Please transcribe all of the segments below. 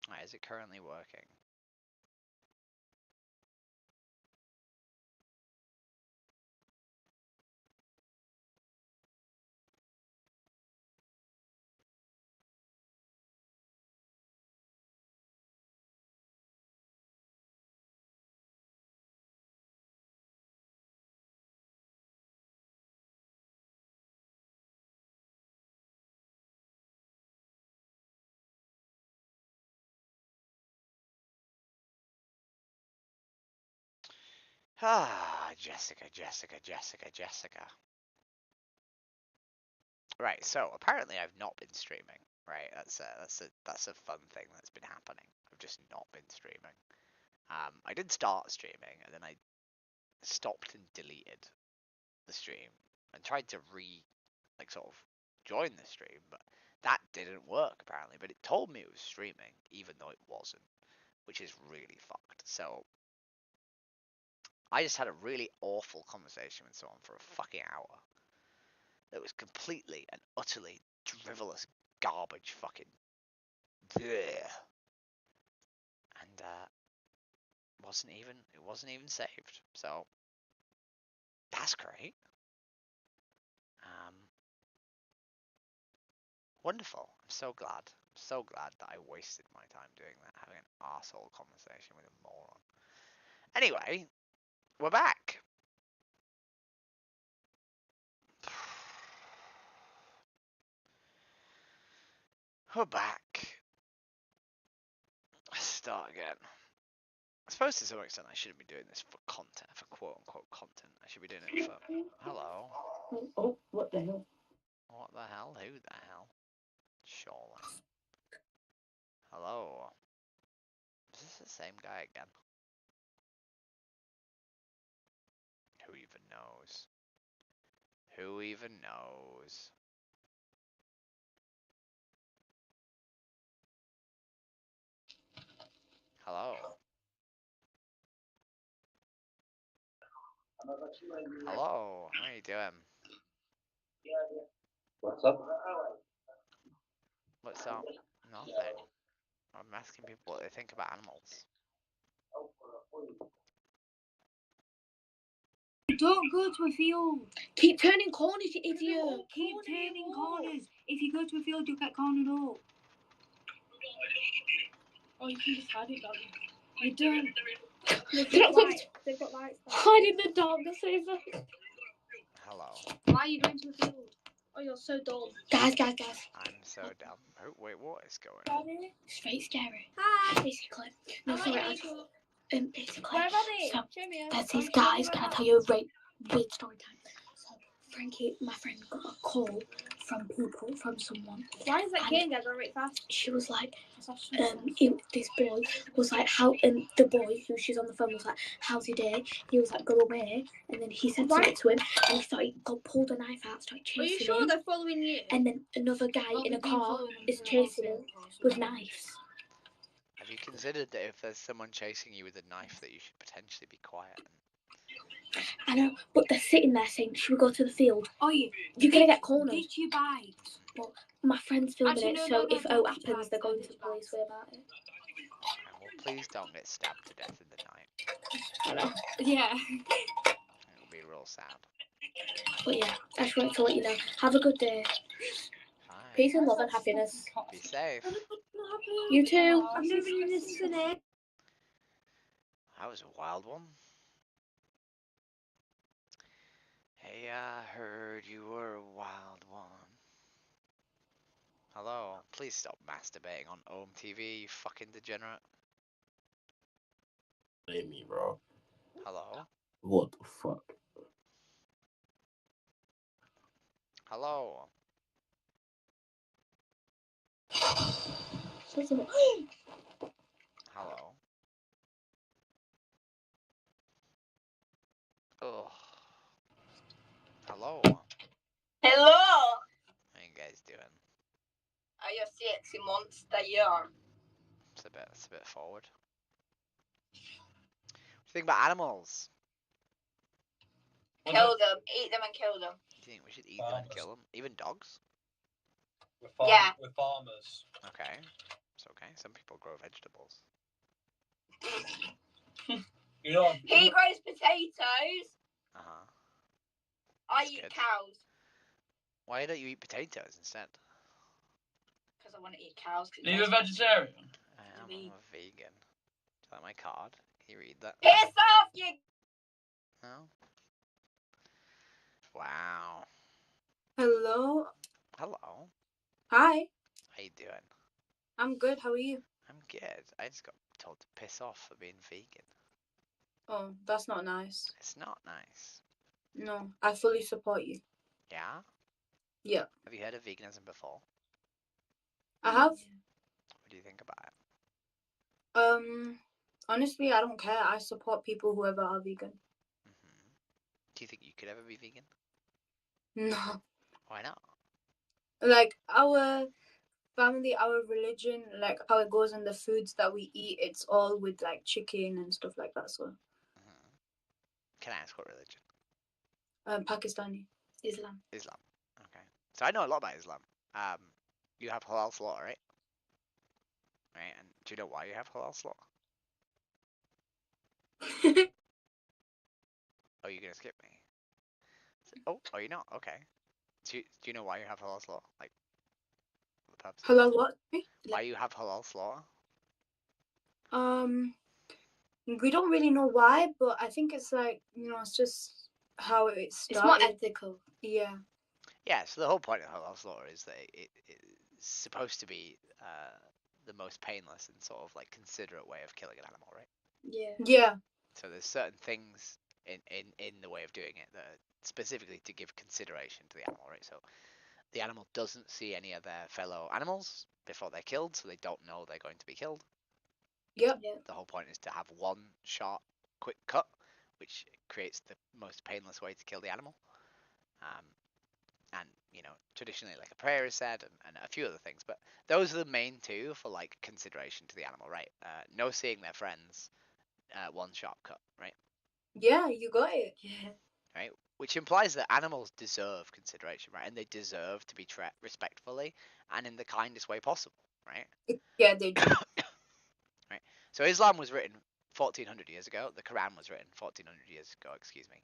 Right, is it currently working? Ah, Jessica. Right, so apparently I've not been streaming. Right, that's a fun thing that's been happening. I've just not been streaming. I did start streaming, and then I stopped and deleted the stream and tried to sort of join the stream, but that didn't work apparently. But it told me it was streaming, even though it wasn't, which is really fucked. So I just had a really awful conversation with someone for a fucking hour. That was completely and utterly drivelous garbage fucking bleh. And it wasn't even saved. So that's great. Wonderful. I'm so glad. I'm so glad that I wasted my time doing that, having an arsehole conversation with a moron. Anyway, we're back. We're back. Let's start again. I suppose to some extent I shouldn't be doing this for content, for quote-unquote content. I should be doing it for... Hello. Oh, what the hell? What the hell? Who the hell? Surely. Hello. Is this the same guy again? Who even knows? Who even knows? Hello. Hello. How are you doing? What's up? What's up? Nothing. I'm asking people what they think about animals. Don't go to a field. Keep turning corners, you idiot. Keep turning corners. If you go to a field, you'll get cornered up. Oh, you can just hide it, don't you? You don't. They've got lights. Hide in the darkness, over. Hello. Why are you going to a field? Oh, you're so dull. Guys. I'm so dumb. Oh, wait, what is going on? It's very scary. Hi. Basically. No, sorry, basically. Where are they? So, Show me. there's these guys. Can I tell you a weird story time? So, Frankie, my friend, got a call from someone. Why is that game going really fast? She was like, this boy was like, how, and the boy who she's on the phone was like, how's your day? He was like, go away. And then he said something to him, and he pulled a knife out, started chasing him. Are you sure they're following you? And then another guy in a car is chasing him with knives. Have you considered that if there's someone chasing you with a knife that you should potentially be quiet? I know, but they're sitting there saying, should we go to the field? Oh, yeah. You're going to get cornered. Ditch your bike. Well, my friend's filming it, so if O happens, they're going to the police way about it. Well, please don't get stabbed to death in the night. I know. Yeah. It'll be real sad. But yeah, I just wanted to let you know. Have a good day. Fine. Peace and love and happiness. Be safe. You too. I've never even listened to it. That was a wild one. Hey, I heard you were a wild one. Hello, please stop masturbating on Ohm TV, you fucking degenerate. Blame me, bro. Hello? What the fuck? Hello? Hello? Ugh. Hello? Hello! How you guys doing? Are you sexy monster? Yeah. It's a bit forward. What do you think about animals? Kill them. Eat them and kill them. Do you think we should eat them and kill them? Even dogs? Yeah. We're farmers. Okay. So okay? Some people grow vegetables. He grows potatoes. Uh-huh. I That's eat good. cows Why don't you eat potatoes instead? because I want to eat cows. Are you a vegetarian? I'm a vegan. Do you like my card? Can you read that? Piss off, you. No? Wow. Hello. Hello. Hi. How you doing? I'm good. How are you? I'm good. I just got told to piss off for being vegan. Oh, that's not nice. It's not nice. No, I fully support you. Yeah? Yeah. Have you heard of veganism before? I have. What do you think about it? Honestly, I don't care. I support people whoever are vegan. Do you think you could ever be vegan? No. Why not? Like our family, our religion, like how it goes in the foods that we eat, it's all with like chicken and stuff like that. So, Can I ask what religion? Pakistani. Islam. Islam. Okay. So I know a lot about Islam. You have halal slaughter, right? Right. And do you know why you have halal slaughter? Oh, you're gonna skip me. Oh, you're not. Okay. Do you know why you have halal slaughter? Like, for the purposes. Halal what? Why you have halal slaughter? We don't really know why, but I think it's like, it's just how it started. It's more ethical. Yeah. Yeah. So the whole point of halal slaughter is that it's supposed to be the most painless and sort of like considerate way of killing an animal, right? Yeah. Yeah. So there's certain things in the way of doing it that are specifically to give consideration to the animal, right? So the animal doesn't see any of their fellow animals before they're killed, so they don't know they're going to be killed. Yep. The whole point is to have one sharp, quick cut, which creates the most painless way to kill the animal. And traditionally, like a prayer is said, and a few other things, but those are the main two for like consideration to the animal, right? No seeing their friends, one sharp cut, right? Yeah, you got it. Yeah. Right? Which implies that animals deserve consideration, right? And they deserve to be treated respectfully and in the kindest way possible, right? Yeah, they do. Right. So Islam was written 1400 years ago. The Quran was written 1400 years ago, excuse me.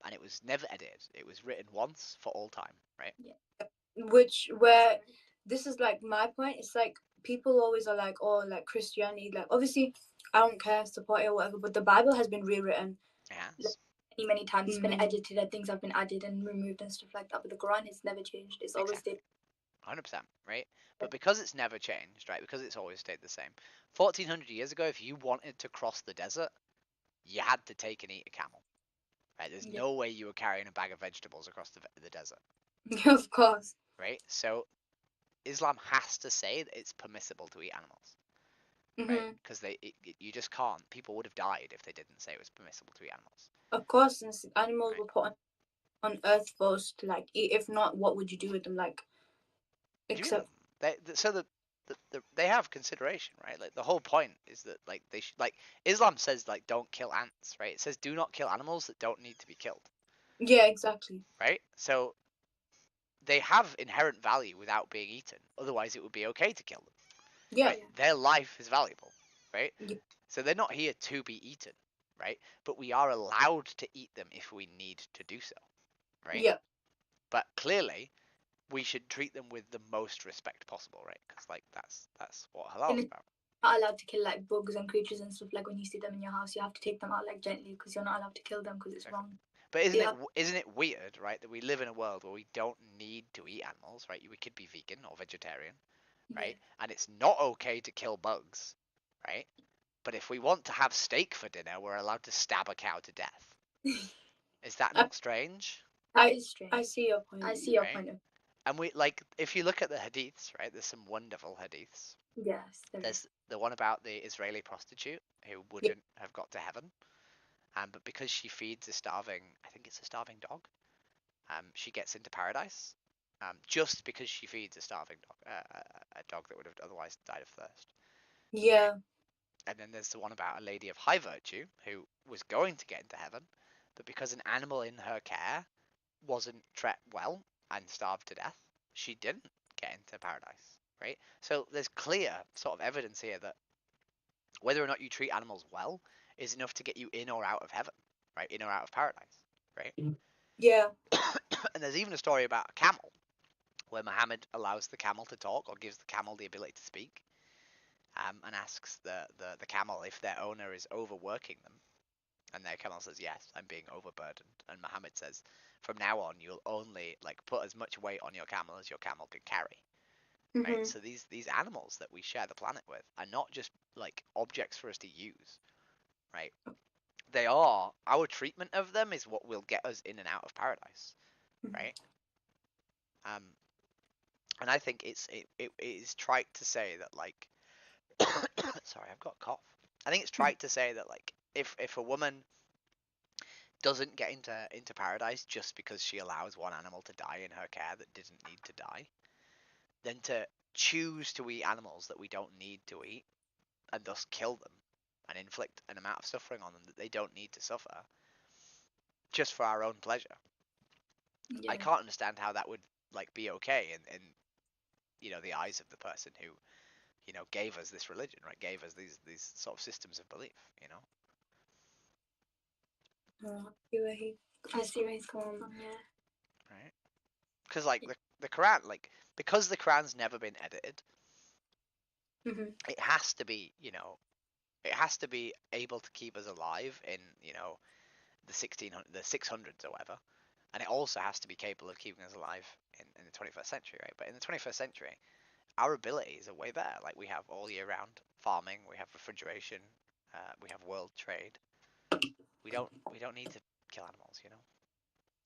And it was never edited. It was written once for all time, right? Where this is like my point. It's like people always are like, oh, like Christianity. Like obviously, I don't care, support it or whatever. But the Bible has been rewritten. It has. Many times. It's been Mhm. edited and things have been added and removed and stuff like that. But the Quran has never changed. It's always Exactly. stayed. 100%, right? But because it's never changed, right? Because it's always stayed the same. 1400 years ago, if you wanted to cross the desert, you had to take and eat a camel. Right? There's no way you were carrying a bag of vegetables across the desert, Of course. right? So Islam has to say that it's permissible to eat animals, right? Because you just can't. People would have died if they didn't say it was permissible to eat animals. Of course, since animals Right. were put on Earth for us to like eat. If not, what would you do with them? Like, except They have consideration, right? Like the whole point is that like they should like Islam says like don't kill ants, right? It says do not kill animals that don't need to be killed, yeah, exactly. right? So they have inherent value without being eaten. Otherwise, it would be okay to kill them. Yeah. Right? Their life is valuable, right? Yeah. So they're not here to be eaten, right? But we are allowed to eat them if we need to do so, right? Yeah. But clearly, we should treat them with the most respect possible, right? Because like that's what halal is about. Not allowed to kill like bugs and creatures and stuff. Like when you see them in your house, you have to take them out like gently because you're not allowed to kill them because it's wrong. But Yeah. isn't it weird, right, that we live in a world where we don't need to eat animals, right? We could be vegan or vegetarian, right? And it's not okay to kill bugs, right? But if we want to have steak for dinner, we're allowed to stab a cow to death. Is that not strange? That is strange. I see your point. I see your Right. point of. And we like if you look at the hadiths, right? There's some wonderful hadiths. Yes. There's the one about the Israeli prostitute who wouldn't have got to heaven, but because she feeds a starving, I think it's a starving dog, she gets into paradise, just because she feeds a starving dog, a dog that would have otherwise died of thirst. Yeah. And then there's the one about a lady of high virtue who was going to get into heaven, but because an animal in her care wasn't treated well and starved to death, she didn't get into paradise, right? So there's clear sort of evidence here that whether or not you treat animals well is enough to get you in or out of heaven, right? In or out of paradise, right? Yeah. And there's even a story about a camel where Muhammad allows the camel to talk, or gives the camel the ability to speak, and asks the camel if their owner is overworking them. And their camel says, yes, I'm being overburdened. And Muhammad says, from now on, you'll only put as much weight on your camel as your camel can carry. Right? So these animals that we share the planet with are not just objects for us to use, right? They are, our treatment of them is what will get us in and out of paradise, right? And I think it is trite to say that sorry, I've got a cough. I think it's trite to say that if a woman doesn't get into paradise just because she allows one animal to die in her care that didn't need to die, then to choose to eat animals that we don't need to eat and thus kill them and inflict an amount of suffering on them that they don't need to suffer just for our own pleasure. Yeah. I can't understand how that would be okay in the eyes of the person who gave us this religion, right? Gave us these sort of systems of belief, I see where he's coming from. Yeah. right? Because the Quran, because the Quran's never been edited, it has to be, it has to be able to keep us alive in the 600s or whatever, and it also has to be capable of keeping us alive in the 21st century, right? But in the 21st century, our abilities are way better. We have all year round farming, we have refrigeration, we have world trade. We don't need to kill animals,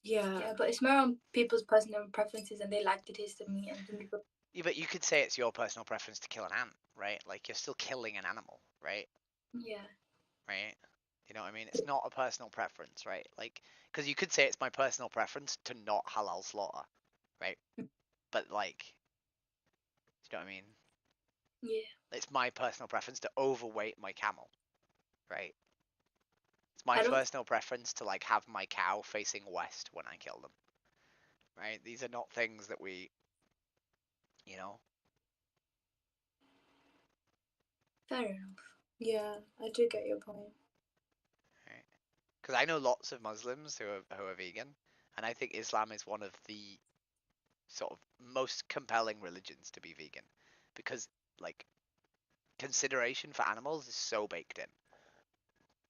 Yeah, but it's more on people's personal preferences, and they like the taste of meat, and some people. Yeah, but you could say it's your personal preference to kill an ant, right? You're still killing an animal, right? Yeah. Right? You know what I mean? It's not a personal preference, right? Because you could say it's my personal preference to not halal slaughter, right? But do you know what I mean? Yeah. It's my personal preference to overweight my camel, right? It's my I don't. personal preference to have my cow facing west when I kill them, right? These are not things that we, you know. Fair enough. Yeah, I do get your point. Right? Because I know lots of Muslims who are vegan, and I think Islam is one of the sort of most compelling religions to be vegan, because consideration for animals is so baked in,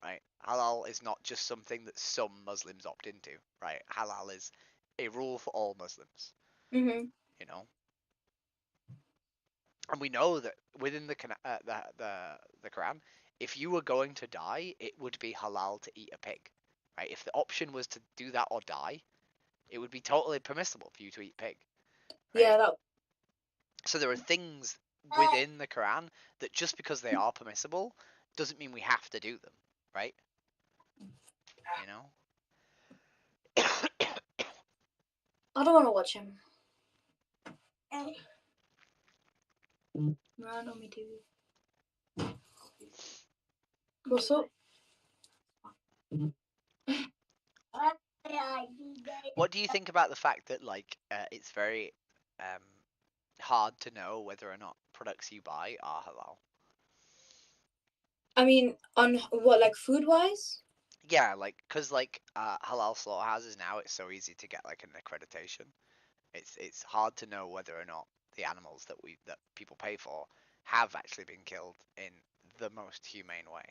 right? Halal is not just something that some Muslims opt into, right? Halal is a rule for all Muslims, you know. And we know that within the Quran, if you were going to die, it would be halal to eat a pig, right? If the option was to do that or die, it would be totally permissible for you to eat pig, right? Yeah, that. So there are things within the Quran that just because they are permissible doesn't mean we have to do them, right? You know? I don't want to watch him. Run on me TV. What's up? What do you think about the fact that it's very hard to know whether or not products you buy are halal? I mean, on what, like food wise? Yeah, because halal slaughterhouses now, it's so easy to get an accreditation. It's hard to know whether or not the animals that people pay for have actually been killed in the most humane way.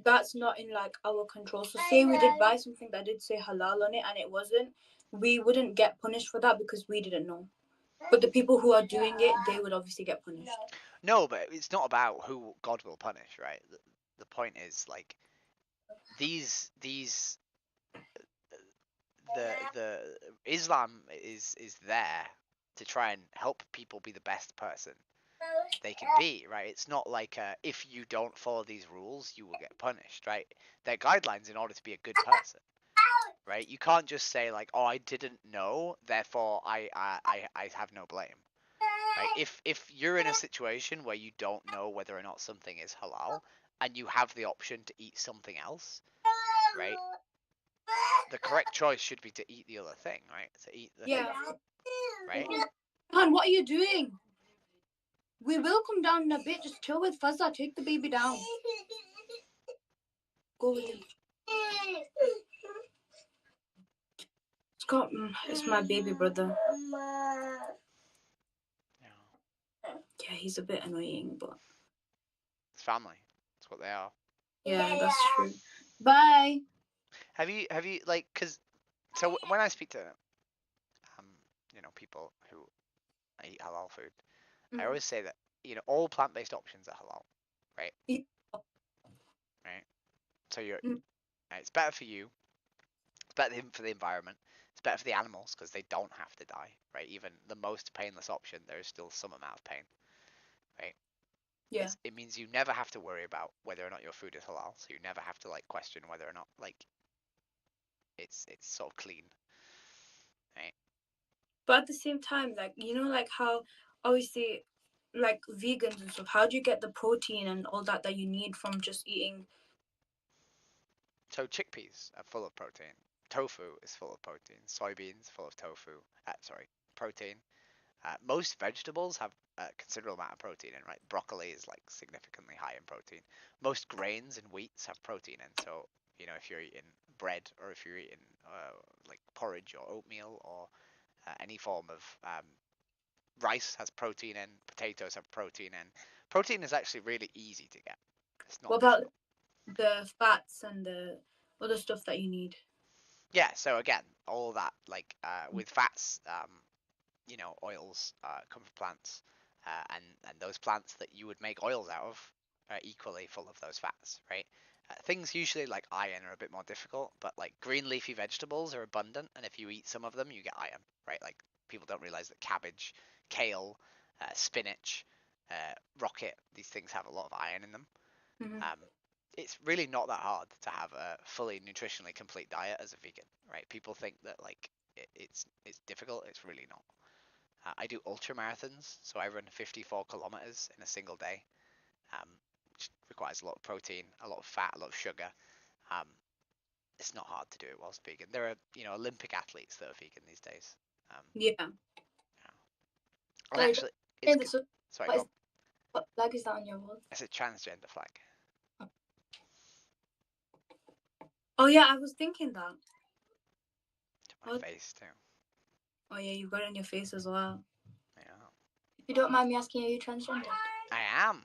That's not in our control. So say we did buy something that did say halal on it and it wasn't, we wouldn't get punished for that because we didn't know. But the people who are doing it, they would obviously get punished. No, but it's not about who God will punish, right? The point is these the Islam is there to try and help people be the best person they can be, right? It's not if you don't follow these rules, you will get punished, right? They're guidelines in order to be a good person, right? You can't just say oh, I didn't know, therefore I have no blame, right? If you're in a situation where you don't know whether or not something is halal and you have the option to eat something else, right? The correct choice should be to eat the other thing, right? To eat the thing, right? Han, what are you doing? We will come down in a bit. Just chill with Fazza. Take the baby down. Go with him. Scott, it's my baby brother. Yeah. Yeah, he's a bit annoying, but It's family. That's what they are. yeah, that's true. Bye. Have you like because so when I speak to um people who eat halal food, I always say that all plant-based options are halal, right? Yeah. Right. So Mm. it's better for you. It's better for the environment. It's better for the animals because they don't have to die, right? Even the most painless option, there is still some amount of pain, right? Yeah. It means you never have to worry about whether or not your food is halal, so you never have to like question whether or not like it's sort of clean, right? But at the same time, like like how obviously, like vegans and stuff. How do you get the protein and all that you need from just eating? So chickpeas are full of protein. Tofu is full of protein. Soybeans full of protein. Most vegetables have a considerable amount of protein in, right? Broccoli is like significantly high in protein. Most grains and wheats have protein in. So, if you're eating bread or if you're eating like porridge or oatmeal or any form of rice has protein in, potatoes have protein in. Protein is actually really easy to get. It's not What about difficult. the fats and the other stuff that you need? Yeah, so again, all that like with fats, oils come from plants, and those plants that you would make oils out of are equally full of those fats, right? Things usually like iron are a bit more difficult, but like green leafy vegetables are abundant, and if you eat some of them, you get iron, right? Like people don't realize that cabbage, kale, spinach, rocket, these things have a lot of iron in them. Mm-hmm. It's really not that hard to have a fully nutritionally complete diet as a vegan, right? People think that like it's difficult. It's really not. I do ultra marathons, so I run 54 kilometers in a single day, which requires a lot of protein, a lot of fat, a lot of sugar. Um, it's not hard to do it whilst vegan. There are Olympic athletes that are vegan these days. Yeah. Yeah. And Sorry, actually, it's good. so Sorry, go on. what flag is that on your wall? It's a transgender flag. Oh yeah, I was thinking that. To my What? face too. Oh yeah, you got it on your face as well. Yeah. If you don't mind me asking, are you transgender? I am.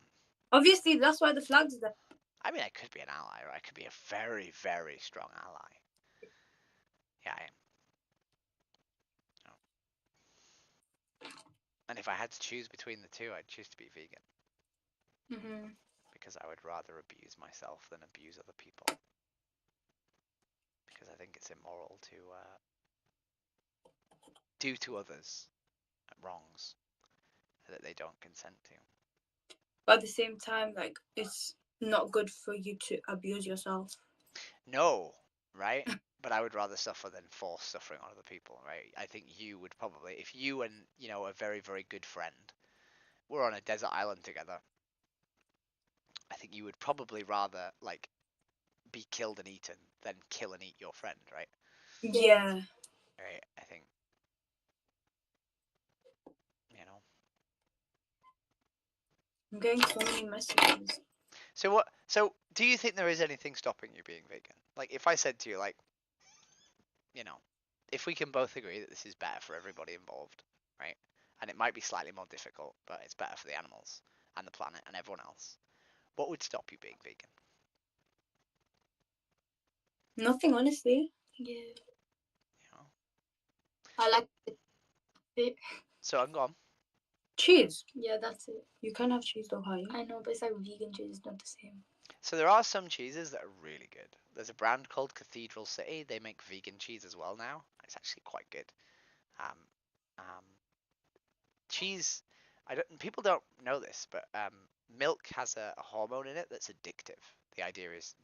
Obviously, that's why the flag's there. I mean, I could be an ally, or I could be a very, very strong ally. Yeah, I am. And if I had to choose between the two, I'd choose to be vegan. Mm-hmm. Because I would rather abuse myself than abuse other people. Because I think it's immoral to do to others wrongs that they don't consent to. But at the same time, like it's not good for you to abuse yourself. No, right? But I would rather suffer than force suffering on other people, right? I think you would probably, if you and, a very, very good friend were on a desert island together, I think you would probably rather, like, be killed and eaten than kill and eat your friend, right? Yeah. Right? I think, you know. I'm getting so many messages. So do you think there is anything stopping you being vegan? Like, if I said to you, like, if we can both agree that this is better for everybody involved, right? And it might be slightly more difficult, but it's better for the animals and the planet and everyone else. What would stop you being vegan? Nothing, honestly. Yeah. You know? I like it. So I'm gone. Cheese. Yeah, that's it. You can have cheese though, honey. I know, but it's like vegan cheese is not the same. So there are some cheeses that are really good. There's a brand called Cathedral City. They make vegan cheese as well now. It's actually quite good. Um, um, cheese. People don't know this, but milk has a hormone in it that's addictive. The idea is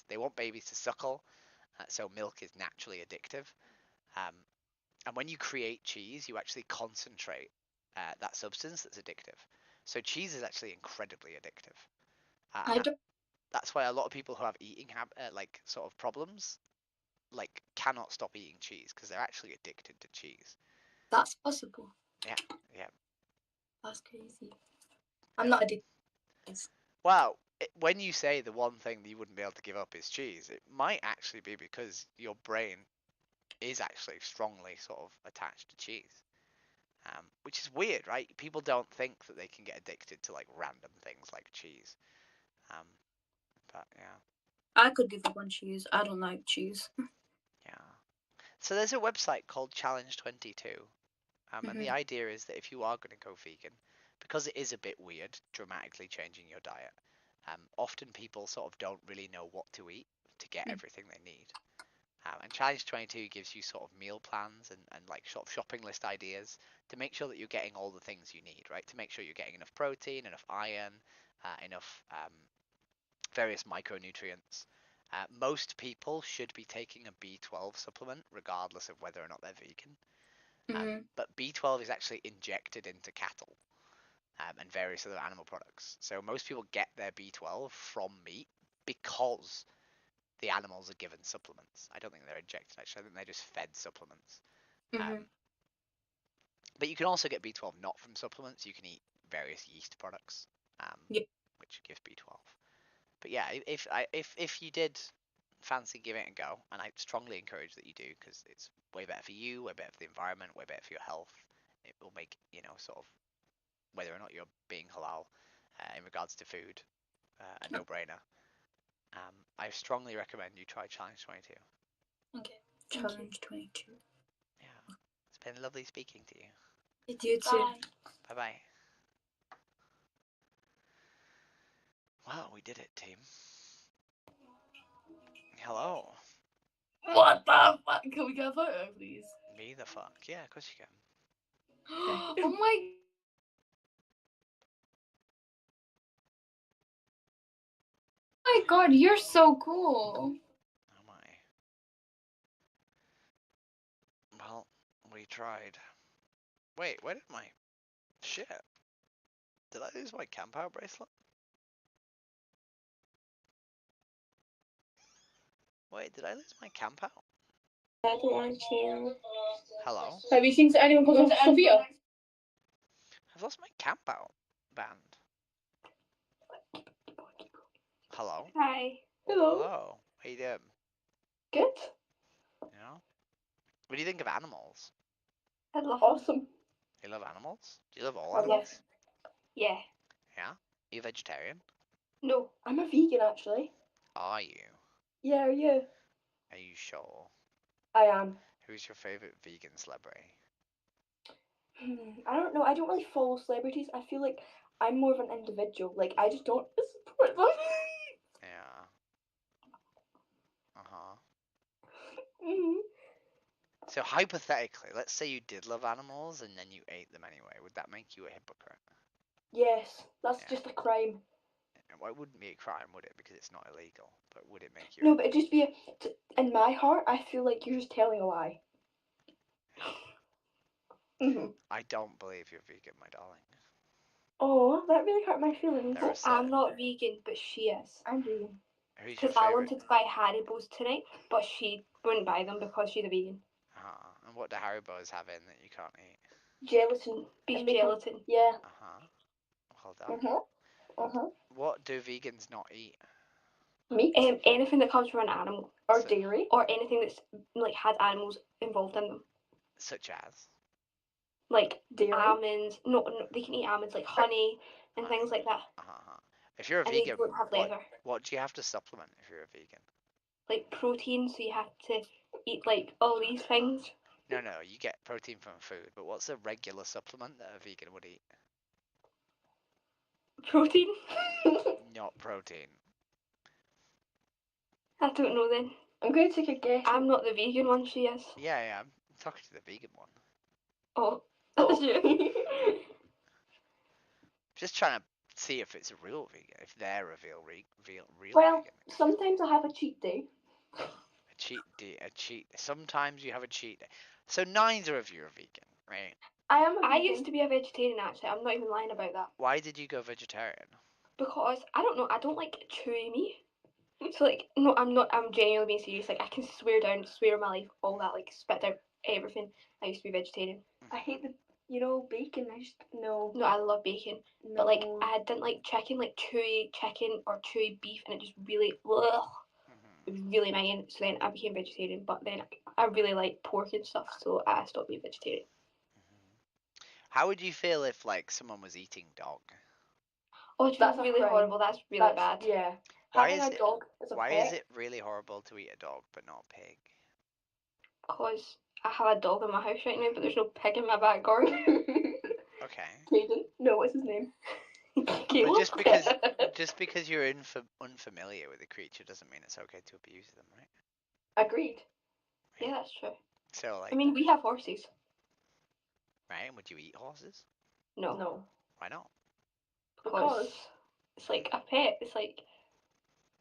they want babies to suckle, so milk is naturally addictive. Um, and when you create cheese, you actually concentrate that substance that's addictive. So cheese is actually incredibly addictive. I don't. That's why a lot of people who have eating like sort of problems, like cannot stop eating cheese because they're actually addicted to cheese. That's possible. Yeah, yeah. That's crazy. I'm not addicted. Well, when you say the one thing that you wouldn't be able to give up is cheese, it might actually be because your brain is actually strongly sort of attached to cheese. Which is weird, right? People don't think that they can get addicted to like random things like cheese. But yeah. I could give up on cheese. I don't like cheese. Yeah. So there's a website called Challenge 22. And the Mhm. idea is that if you are going to go vegan, because it is a bit weird dramatically changing your diet, often people sort of don't really know what to eat to get everything they need. And Challenge 22 gives you sort of meal plans and like sort of shopping list ideas to make sure that you're getting all the things you need, right? To make sure you're getting enough protein, enough iron, enough various micronutrients. Most people should be taking a B12 supplement regardless of whether or not they're vegan. But B12 is actually injected into cattle and various other animal products. So most people get their B12 from meat because the animals are given supplements. I don't think they're injected, actually. I think they're just fed supplements. But you can also get B12 not from supplements. You can eat various yeast products, which give B12. But yeah, if you did fancy giving it a go, and I strongly encourage that you do, because it's way better for you, way better for the environment, way better for your health. It will make, sort of whether or not you're being halal in regards to food a no-brainer. I strongly recommend you try Challenge 22. Okay. Challenge 22. Yeah. It's been lovely speaking to you. You too. Bye-bye. Wow, we did it, team. Hello. What the fuck? Can we get a photo, please? Me the fuck? Yeah, of course you can. Oh my god, you're so cool. Oh my. Well, we tried. Wait, where did my... Shit. Did I lose my camp out bracelet? Wait, did I lose my camp out? I don't want to. Hello? Have you seen anyone called Sophia? I've lost my camp out band. Hello? Hi. Hello. Hello. How you doing? Good. Yeah? What do you think of animals? I love awesome. You love animals? Do you love all I love- animals? Yeah. Yeah? Are you a vegetarian? No, I'm a vegan actually. Are you? Yeah, are you? Are you sure? I am. Who's your favourite vegan celebrity? I don't know. I don't really follow celebrities. I feel like I'm more of an individual. Like I just don't support them. Yeah. Uh-huh. So hypothetically, let's say you did love animals and then you ate them anyway. Would that make you a hypocrite? Yes, that's Yeah. just a crime. Well, it wouldn't be a crime, would it? Because it's not illegal. But would it make you? No, but it'd just be in my heart. I feel like you're just telling a lie. I don't believe you're vegan, my darling. Oh, that really hurt my feelings. There are I'm certain- not vegan, but she is. I'm vegan. Who's your Because I favourite? wanted to buy Haribo's tonight, but she wouldn't buy them because she's a vegan. And what do Haribo's have in that you can't eat? Gelatin. Beef gelatin. Yeah. Well done. What do vegans not eat? Meat. Anything that comes from an animal or dairy or anything that's like has animals involved in them. Such as? Like dairy. Almonds. No, they can eat almonds like honey and things like that. If you're a And vegan, they don't have leather. what do you have to supplement if you're a vegan? Like protein, so you have to eat like all these things. No, you get protein from food, but what's a regular supplement that a vegan would eat? Protein? Not protein. I don't know then. I'm going to take a guess. I'm not the vegan one, she is. Yeah, I'm talking to the vegan one. Oh, that's you. Just trying to see if it's a real vegan, if they're a real Well, vegan. sometimes I have a cheat day. A cheat day, sometimes you have a cheat day. So neither of you are vegan, right? I used to be a vegetarian actually. I'm not even lying about that. Why did you go vegetarian? Because I don't know. I don't like chewy meat. So like, no, I'm not. I'm genuinely being serious. Like, I can swear my life, all that, like spit out everything. I used to be vegetarian. I hate the. You know, bacon. I just no. No, I love bacon. No. But like I didn't like chicken, like chewy chicken or chewy beef, and it just really it was really annoying. So then I became vegetarian. But then I really like pork and stuff, so I stopped being vegetarian. How would you feel if like someone was eating dog? Oh, it's That's a really crime. horrible. That's really bad. Yeah. Why Having is a it? dog as a Why pet. is it really horrible to eat a dog but not a pig? Because I have a dog in my house right now, but there's no pig in my back garden. Okay. Caden? No, what's his name? But Caleb? just because you're unfamiliar with a creature doesn't mean it's okay to abuse them, right? Agreed. Yeah, that's true. So like, I mean, we have horses. right? And would you eat horses? No. No. Why not? Because it's like a pet. It's like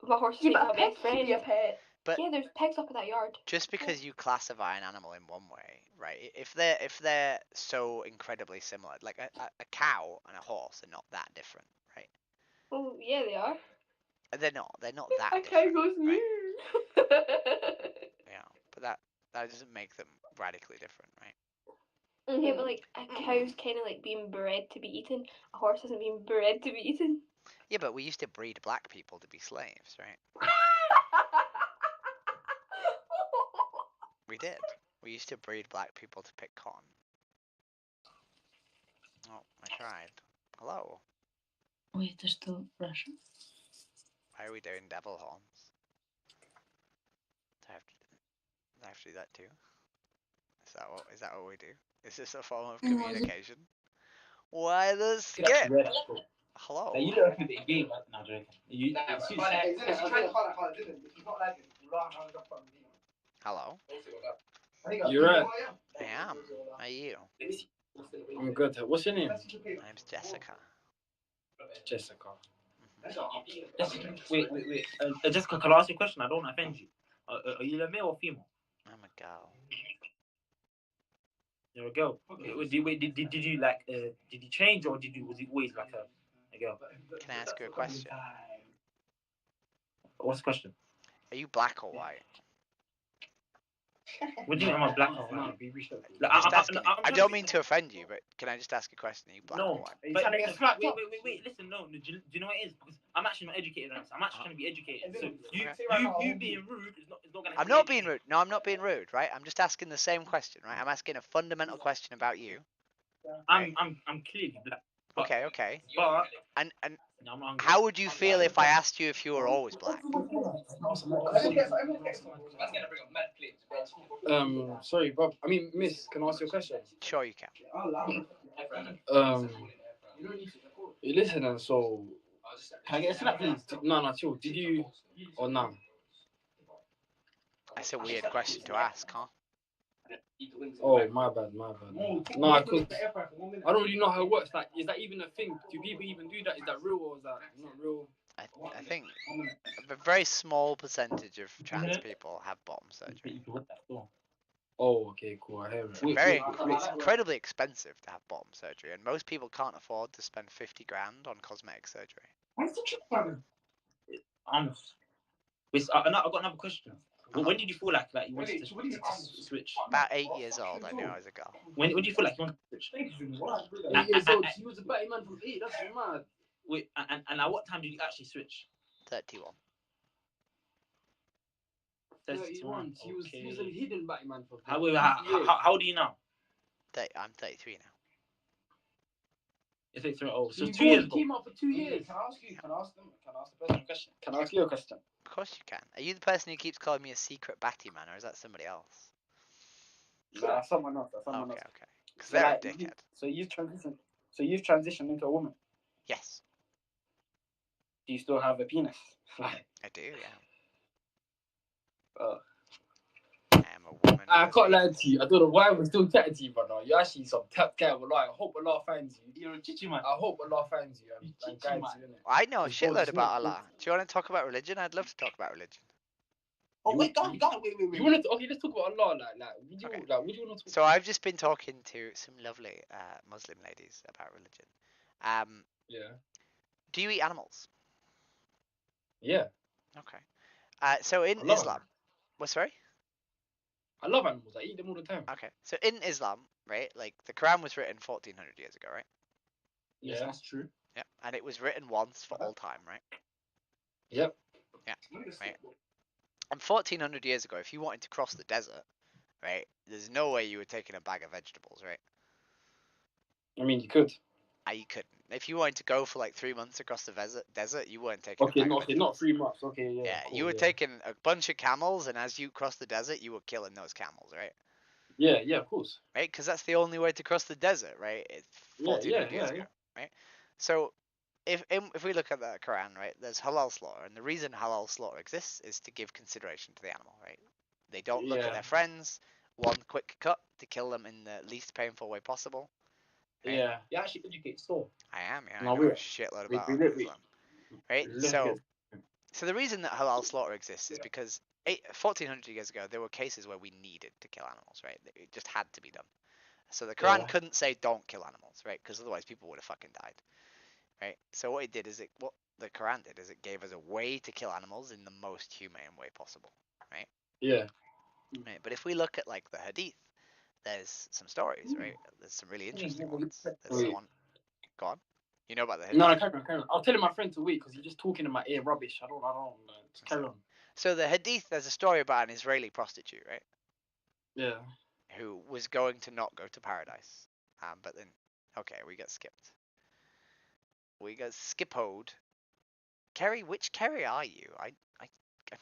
my horse is Yeah, like but my a pet best can friend. be a pet. But Yeah, there's pigs up in that yard. just because you classify an animal in one way, right? If they're so incredibly similar, like a cow and a horse are not that different, right? Oh, yeah, they are. They're not. They're not that A cow different, goes right? meow. Yeah, but that doesn't make them radically different, right? Yeah, but like a cow's kind of like being bred to be eaten. A horse isn't being bred to be eaten. Yeah, but we used to breed black people to be slaves, right? We did. We used to breed black people to pick cotton. Oh, I tried. Hello. Wait, there's still Russia? Why are we doing devil horns? Do I have to do that too? Is that what we do? Is this a form of communication? Why the skip? Hello. You don't think the game, man. No, joking. Hello. You're right. I am. How are you? I'm good. What's your name? My name's Jessica. Jessica. Wait. Jessica, can I ask you a question? I don't want to offend you. Are you a male or female? I'm a girl. You're a girl. Did you like? Did you change or was it always like a girl? Can I ask you a question? What's the question? Are you black or white? What do you mean? I'm a black or white? Just asking. I don't mean to offend you, but can I just ask a question? Are you black or No, white? but wait. Listen, no. Do you know what it is? Because I'm actually not educated on this. I'm actually trying to be educated. So you being rude is not gonna. I'm not being rude. No, I'm not being rude, right? I'm just asking the same question, right? I'm asking a fundamental question about you. I'm clearly black. Okay. But And no, I'm how would you feel if I asked you if you were always black? Sorry, Bob. I mean, Miss, can I ask you a question? Sure you can. You listening? So, can I get a snap, please? No, chill. Did you or no? That's a weird question to ask, huh? Oh, my bad. No, because I don't really know how it works. Like, is that even a thing? Do people even do that? Is that real or is that not real? I think a very small percentage of trans people have bottom surgery. Oh, okay, cool. I hear it. It's incredibly expensive to have bottom surgery, and most people can't afford to spend 50 grand on cosmetic surgery. I've got another question. When did you feel like you wanted to switch? About 8 years old, I knew I was a girl. When did you feel like you wanted to switch? 8 years old. She was a batty man from 8. That's mad. Wait, and at what time did you actually switch? 31. 31. She was a hidden batty man for. How old are you now? I'm 33 now. You're 33. Oh, so you 2 years ago. came out for 2 years. Can I ask the person a question? Can I ask you a question? Of course you can. Are you the person who keeps calling me a secret batty man, or is that somebody else? No, that's someone else. Okay. Because they're a dickhead. So you've transitioned into a woman. Yes, Do you still have a penis? I do, yeah. Uh, I am a woman. I can't lie to you. I don't know why we're still chatting to you, brother. You're actually some top guy. I hope Allah finds you. You're a chichi man. I hope Allah finds you and guides you, innit? I know a It's both, shitload isn't about it? Allah. Do you want to talk about religion? I'd love to talk about religion. Oh wait, go on, wait. You want to? Okay, let's talk about Allah. Okay. What do you want to talk? So I've just been talking to some lovely Muslim ladies about religion. Yeah. Do you eat animals? Yeah. Okay. So in I love Islam, them. what? Sorry. I love animals. I eat them all the time. Okay. So in Islam, right? Like the Quran was written 1400 years ago, right? Yes, that's true. Yeah, and it was written once for all time, right? Yep. Yeah, right. And 1400 years ago, if you wanted to cross the desert, right, there's no way you were taking a bag of vegetables, right? I mean, you could. You couldn't. If you wanted to go for like 3 months across the desert, you weren't taking a Okay, bag of not vegetables. 3 months. Okay, yeah. Yeah, Cool, you were yeah. taking a bunch of camels, and as you crossed the desert, you were killing those camels, right? Yeah, of course. Right, because that's the only way to cross the desert, right? It's 1400 years ago, right? So, if we look at the Quran, right, there's halal slaughter, and the reason halal slaughter exists is to give consideration to the animal, right? They don't look at their friends. One quick cut to kill them in the least painful way possible. Right? Yeah. You actually educate store. I am, yeah. No, I know a shitload about Islam. Right? So the reason that halal slaughter exists is because 1400 years ago, there were cases where we needed to kill animals, right? It just had to be done. So the Quran couldn't say don't kill animals, right? Because otherwise people would have fucking died, right? So what the Quran did is it gave us a way to kill animals in the most humane way possible, right? Yeah. Right. But if we look at like the Hadith, there's some stories, right? There's some really interesting ones. There's one. Go on. You know about the Hadith? No, carry on. I was telling my friend to wait because he's just talking in my ear rubbish. I don't. Just carry on. So the Hadith, there's a story about an Israeli prostitute, right? Yeah. Who was going to not go to paradise, but then, okay, we got skipped. We got skippoed. Kerry, which Kerry are you? I'm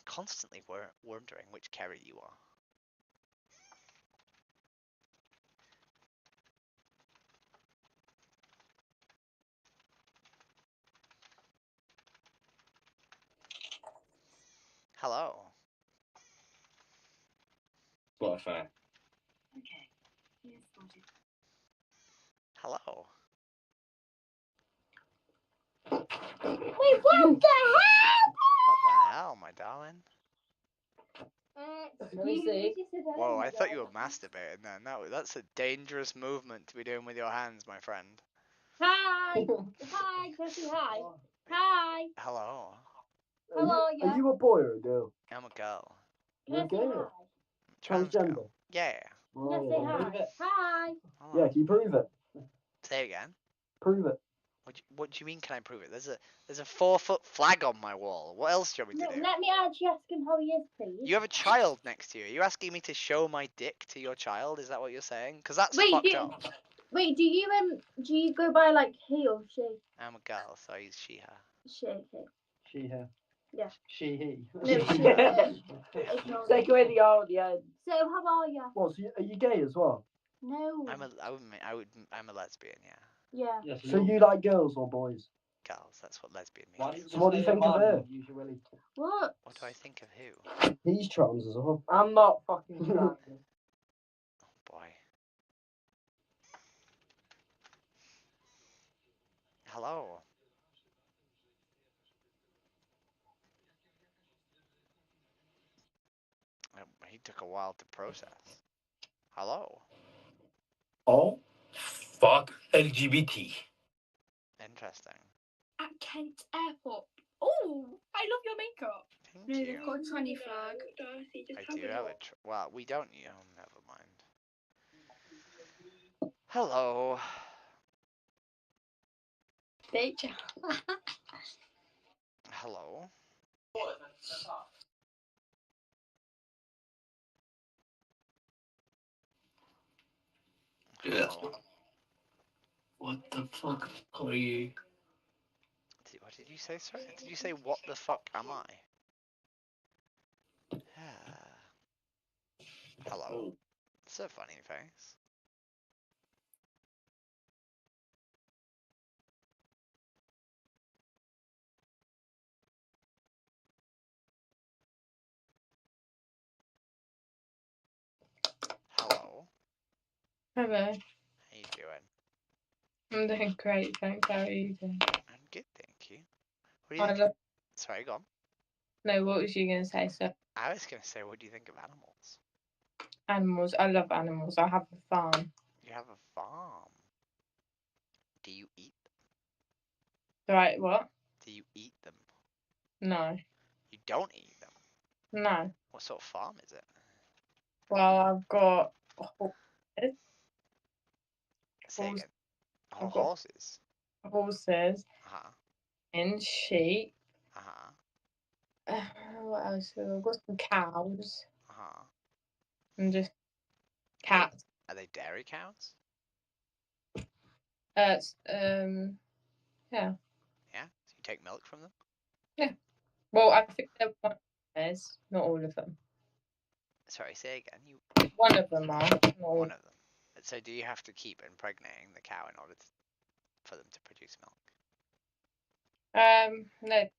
constantly wondering which Kerry you are. Hello. Spotify. Okay. Yes, sorted. Hello. Wait, what the hell? What the hell, my darling? Let me see. Whoa, I thought you were masturbating then. That's a dangerous movement to be doing with your hands, my friend. Hi. Hi. Can I say hi? Hi. Hello. Hello, yeah. Are you a boy or a girl? I'm a girl. Can I say hi? Trans Transgender? girl. Yeah. Can I say hi? Hi. Hello. Yeah, can you prove it? Say again. Prove it. What do you mean? Can I prove it? There's a 4-foot flag on my wall. What else do you want me to do? Let me actually ask him how he is, please. You have a child next to you. Are you asking me to show my dick to your child? Is that what you're saying? Because that's Wait, fucked up. Wait, do you go by like he or she? I'm a girl, so I use she, her. She, he. She, her. Yeah. She, he. No, she, her. Take away the R at the end. So how are you? What, so are you gay as well? No. I'm a lesbian, yeah. Yeah. Yes, so you like girls or boys? Girls, that's what lesbian means. So what do you think of her? What? What do I think of who? He's trans as well. I'm not fucking trans. Oh boy. Hello. He took a while to process. Hello. Oh, fuck LGBT. Interesting. At Kent Airport. Oh, I love your makeup. Thank No, you. they've got a tranny flag. I do have a. Well, we don't. Oh, never mind. Hello. Bitch. Hello. Hello. What the fuck are you? What did you say, sir? Did you say what the fuck am I? Hello. It's a funny face. Hello. Hello. How you doing? I'm doing great, thanks. How are you doing? I'm good, thank you. What do you think? Sorry, go on. No, what was you going to say, sir? I was going to say, what do you think of animals? Animals. I love animals. I have a farm. You have a farm. Do you eat Right, what? Do you eat them? No. You don't eat them? No. What sort of farm is it? Well, I've got horses. Say Horse- again. I've got Horses. horses Uh-huh. and sheep. Uh-huh. What else? I've got some cows Uh-huh. and just cats. Are they dairy cows? Yeah. Yeah. So you take milk from them? Well, I think they're one of theirs, not all of them. Sorry, say again. One of them are. Not all. One of them. So do you have to keep impregnating the cow in order for them to produce milk? No, they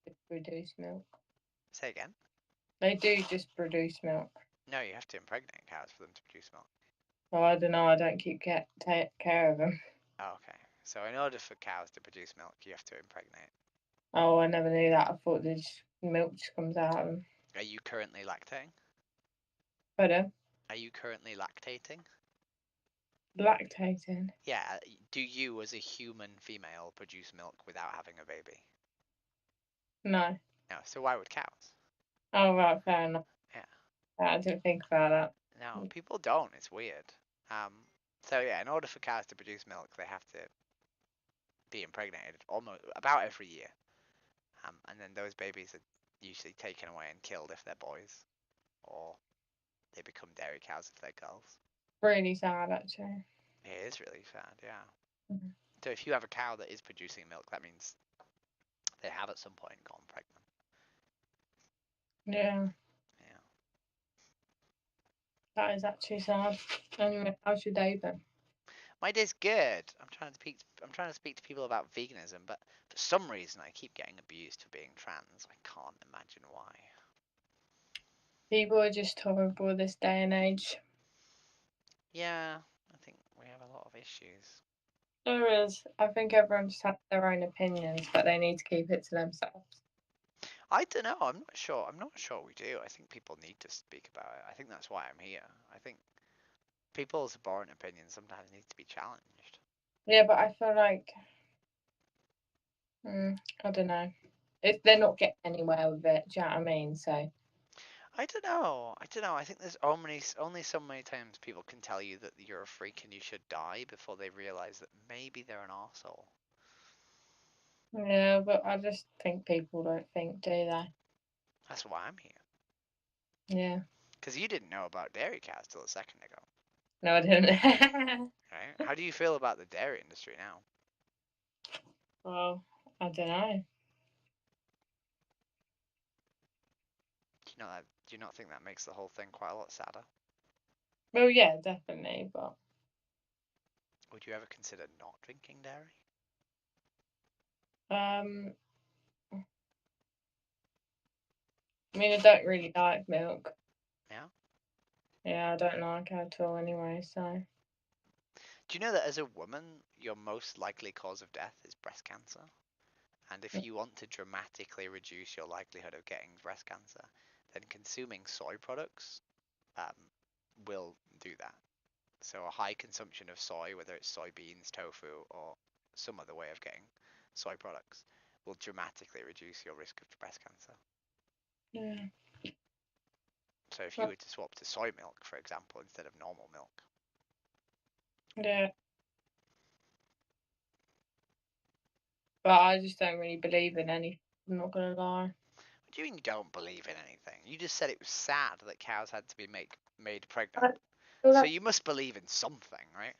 just produce milk. Say again. They do just produce milk. No, you have to impregnate cows for them to produce milk. Well, I don't know. I don't take care of them. Oh, okay. So in order for cows to produce milk, you have to impregnate. Oh, I never knew that. I thought the milk just comes out of them. Are you currently lactating? Pardon? Are you currently lactating? Lactating? Yeah. Do you, as a human female, produce milk without having a baby? No. No. So why would cows? Oh, right, fair enough. Yeah. I didn't think about that. No, people don't. It's weird. So yeah, in order for cows to produce milk, they have to be impregnated almost about every year. And then those babies are usually taken away and killed if they're boys, or they become dairy cows if they're girls. Really sad, actually. It is really sad, yeah. Mhm. So if you have a cow that is producing milk, that means they have at some point gone pregnant. Yeah. Yeah. That is actually sad. Anyway, how's your day been? My day's good. I'm trying to speak to people about veganism, but for some reason I keep getting abused for being trans. I can't imagine why. People are just horrible this day and age. Yeah, I think we have a lot of issues. There is. I think everyone just has their own opinions, but they need to keep it to themselves. I don't know. I'm not sure. I'm not sure we do. I think people need to speak about it. I think that's why I'm here. I think people's abhorrent opinions sometimes need to be challenged. Yeah, but I feel like I don't know. They're not getting anywhere with it. Do you know what I mean? So I don't know. I don't know. I think there's only so many times people can tell you that you're a freak and you should die before they realize that maybe they're an arsehole. yeah, but I just think people don't think, do they? That's why I'm here. Yeah. Because you didn't know about dairy cows till a second ago. No, I didn't. Right? How do you feel about the dairy industry now? Well, I don't know. Do you not think that makes the whole thing quite a lot sadder? Well, yeah, definitely, but Would you ever consider not drinking dairy? I mean, I don't really like milk. Yeah. Yeah, I don't like it at all anyway, so. Do you know that as a woman, your most likely cause of death is breast cancer? And if you want to dramatically reduce your likelihood of getting breast cancer, then consuming soy products will do that. So a high consumption of soy, whether it's soybeans, tofu, or some other way of getting soy products, will dramatically reduce your risk of breast cancer. Yeah. So if you were to swap to soy milk, for example, instead of normal milk. Yeah. But I just don't really believe in any. I'm not gonna lie. What do you mean you don't believe in anything? You just said it was sad that cows had to be made pregnant. So you must believe in something, right?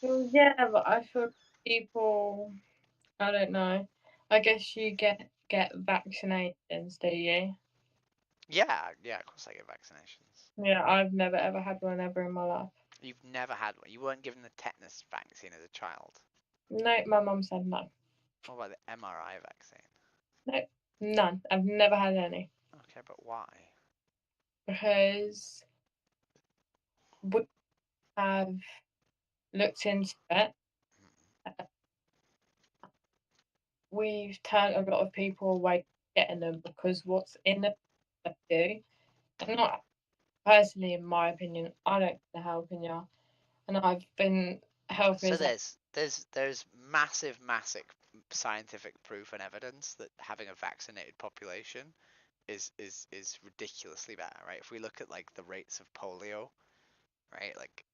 Well, yeah, but I feel people. I don't know. I guess you get vaccinations, do you? Yeah, of course I get vaccinations. Yeah, I've never ever had one ever in my life. You've never had one? You weren't given the tetanus vaccine as a child? No, my mum said no. What about the MRI vaccine? No, none. I've never had any. Okay, but why? Because we have looked into it. We've turned a lot of people away getting them because what's in them do, and not personally, in my opinion, I don't think they're helping you. And I've been helping. So there's massive scientific proof and evidence that having a vaccinated population is ridiculously better, right? If we look at like the rates of polio, right? Like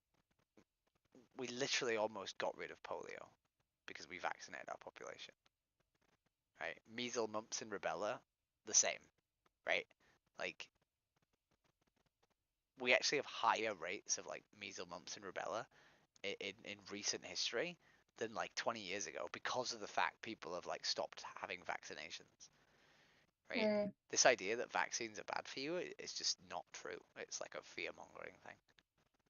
we literally almost got rid of polio because we vaccinated our population. Right? Measles, mumps, and rubella, the same. Right? Like, we actually have higher rates of like measles, mumps, and rubella in recent history than like 20 years ago because of the fact people have like stopped having vaccinations. Right? Mm. This idea that vaccines are bad for you is just not true. It's like a fear-mongering thing.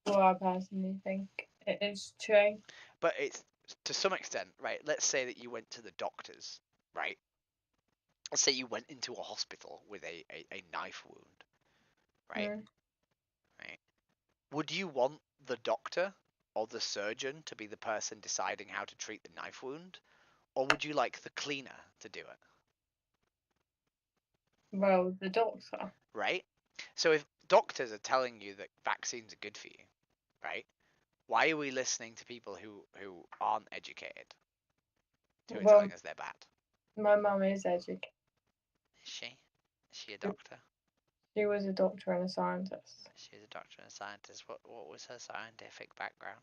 Well, I personally think it is true. But it's to some extent, right? Let's say that you went to the doctors, right? Let's say you went into a hospital with a knife wound, right? Mm. Right. Would you want the doctor or the surgeon to be the person deciding how to treat the knife wound? Or would you like the cleaner to do it? Well, the doctor. Right? So if doctors are telling you that vaccines are good for you, right? Why are we listening to people who aren't educated? Who are Well, telling us they're bad? my mum is educated. Is she? Is she a doctor? She was a doctor and a scientist. She's a doctor and a scientist. What was her scientific background?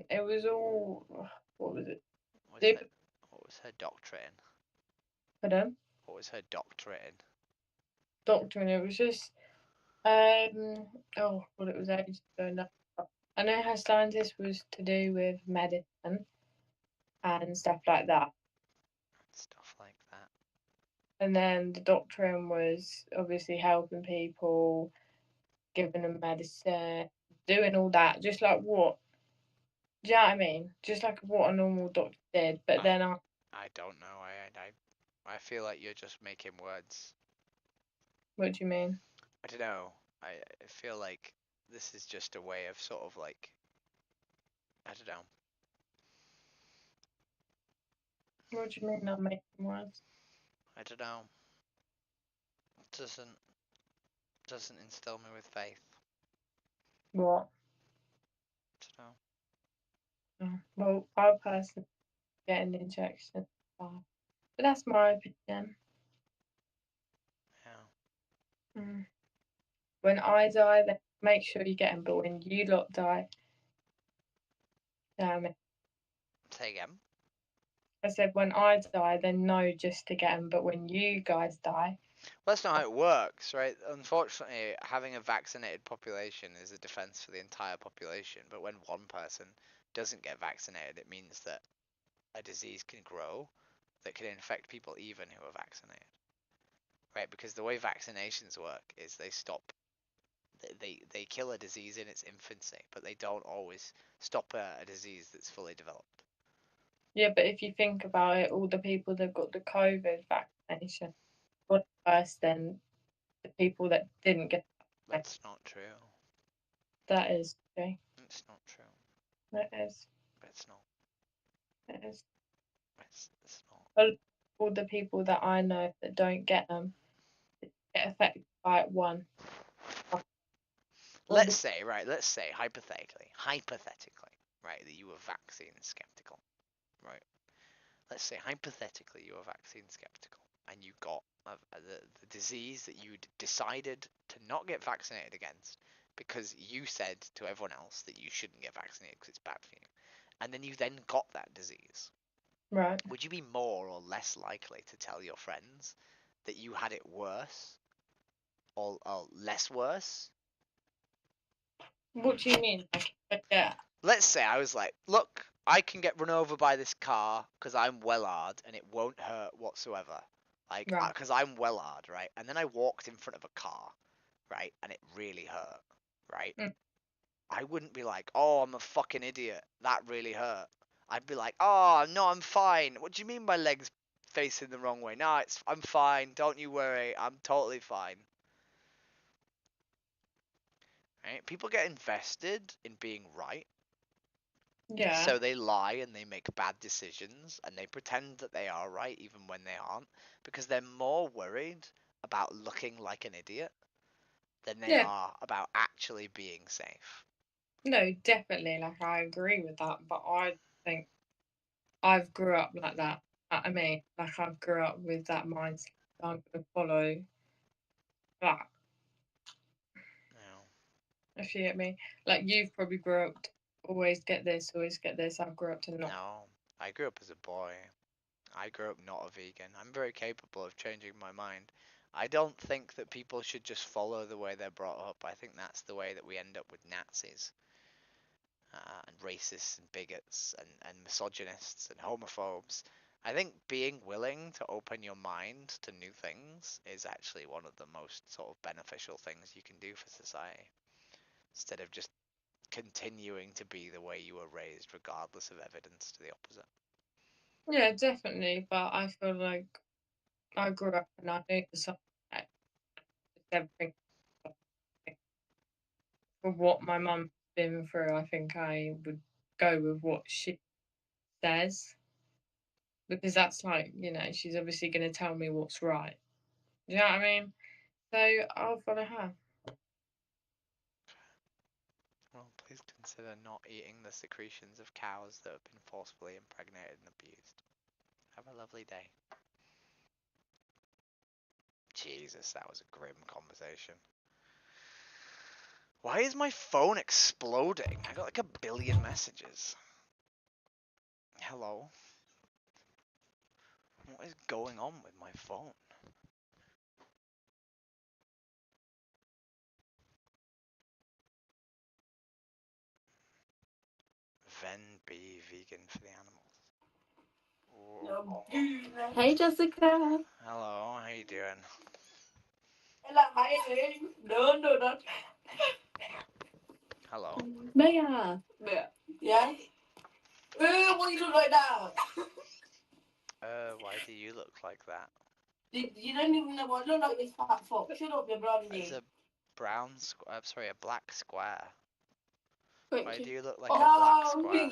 It was all, what was it? What was her doctorate in? Pardon? What was her doctorate in? Doctoring. It was just, oh, well, it was ages ago now. I know her scientist was to do with medicine and stuff like that. Stuff like that. And then the doctoring was obviously helping people, giving them medicine, doing all that, just like what? Do you know what I mean? Just like what a normal doctor did. But then I don't know. I feel like you're just making words. What do you mean? I don't know. I feel like this is just a way of sort of like, I don't know. What do you mean I'm making words? I don't know. It doesn't instill me with faith. What? I don't know. Well, I personally get an injection. But that's my opinion. Yeah. When I die, then make sure you get them. But when you lot die, damn it. Say again. I said when I die, then no, just to get them. But when you guys die, Well, that's not how it works, right? Unfortunately, having a vaccinated population is a defense for the entire population. But when one person doesn't get vaccinated, it means that a disease can grow that can infect people even who are vaccinated. Right? Because the way vaccinations work is they kill a disease in its infancy, but they don't always stop a disease that's fully developed. yeah. But if you think about it, all the people that got the COVID vaccination got worse than the people that didn't get. That's not true. That is true. It's not true. That is. It's not. It is. It's not. All the people that I know that don't get them get affected by it one. Let's say hypothetically, right, that you were vaccine skeptical, right? Let's say hypothetically you were vaccine skeptical and you got the disease that you decided to not get vaccinated against because you said to everyone else that you shouldn't get vaccinated because it's bad for you, and then you then got that disease. Right. Would you be more or less likely to tell your friends that you had it worse or less worse? What do you mean? Yeah. Let's say I was like, look, I can get run over by this car because I'm Wellard and it won't hurt whatsoever. Like, because I'm Wellard, right? And then I walked in front of a car, right? And it really hurt, right? I wouldn't be like, oh, I'm a fucking idiot. That really hurt. I'd be like, oh, no, I'm fine. What do you mean my leg's facing the wrong way? No, I'm fine. Don't you worry. I'm totally fine. Right? People get invested in being right. Yeah. So they lie and they make bad decisions and they pretend that they are right even when they aren't because they're more worried about looking like an idiot than they are about actually being safe. No, definitely. Like, I agree with that, but I think I've grew up like that. I mean, like, I've grew up with that mindset. I'm going to follow that. If you get me, like you've probably grew up to always get this, always get this. I grew up to not. No, I grew up as a boy. I grew up not a vegan. I'm very capable of changing my mind. I don't think that people should just follow the way they're brought up. I think that's the way that we end up with Nazis and racists and bigots and misogynists and homophobes. I think being willing to open your mind to new things is actually one of the most sort of beneficial things you can do for society. Instead of just continuing to be the way you were raised, regardless of evidence to the opposite. Yeah, definitely. But I feel like I grew up and I knew the song everything for what my mum's been through. I think I would go with what she says because that's like, you know, she's obviously going to tell me what's right. Do you know what I mean? So I'll follow her. Well, please consider not eating the secretions of cows that have been forcefully impregnated and abused. Have a lovely day. Jesus, that was a grim conversation. Why is my phone exploding? I got like 1 billion messages. Hello? What is going on with my phone? Ven be vegan for the animals. Whoa. Hey, Jessica. Hello, how you doing? No. Hello. Maya. Yeah? What you look like that? Why do you look like that? You don't even know what I look like, this fat fuck. Shut up, you bloody. It's a a black square. Thank Why you. do you look like a black square?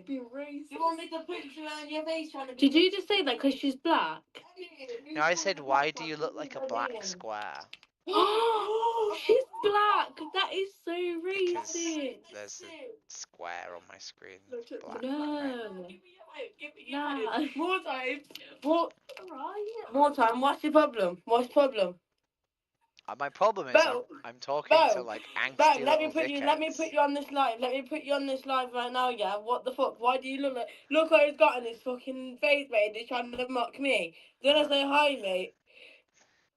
Be racist. You want me to picture on your face trying to be. Did you just say that because she's black? No, I said, why do you look like a black square? She's black. That is so Because racist. there's a square on my screen. Black. No. Nah. More time. More time. What's your problem? What's the problem? My problem is Bo, I'm talking to Bo, like Bo, angsty let me little put you. Let me dickheads. put you on this live. Let me put you on this live right now. Yeah. What the fuck? Why do you look like? Look what he's got on his fucking face, mate. He's trying to mock me. Gonna say hi, mate.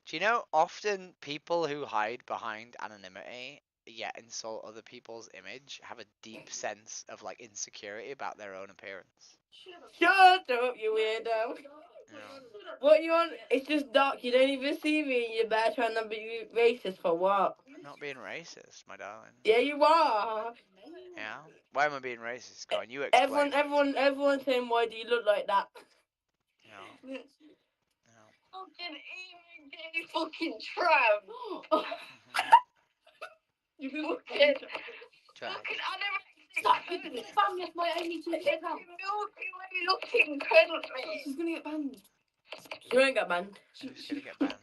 Do you know, often people who hide behind anonymity yet insult other people's image have a deep sense of like insecurity about their own appearance. Shut up, you weirdo. Yeah. What you want? It's just dark. You don't even see me, and you're bare trying to be racist for what? I'm not being racist, my darling. Yeah, you are. Yeah? Why am I being racist? Go on, you explain. Everyone's saying, why do you look like that? Yeah. Fucking even gay fucking tramp. Mm-hmm. You fucking. Try. Fucking, I never. Family of my only two years old. Milky Way looking cunt, mate. She's gonna get banned. You ain't got banned. Who's gonna get banned?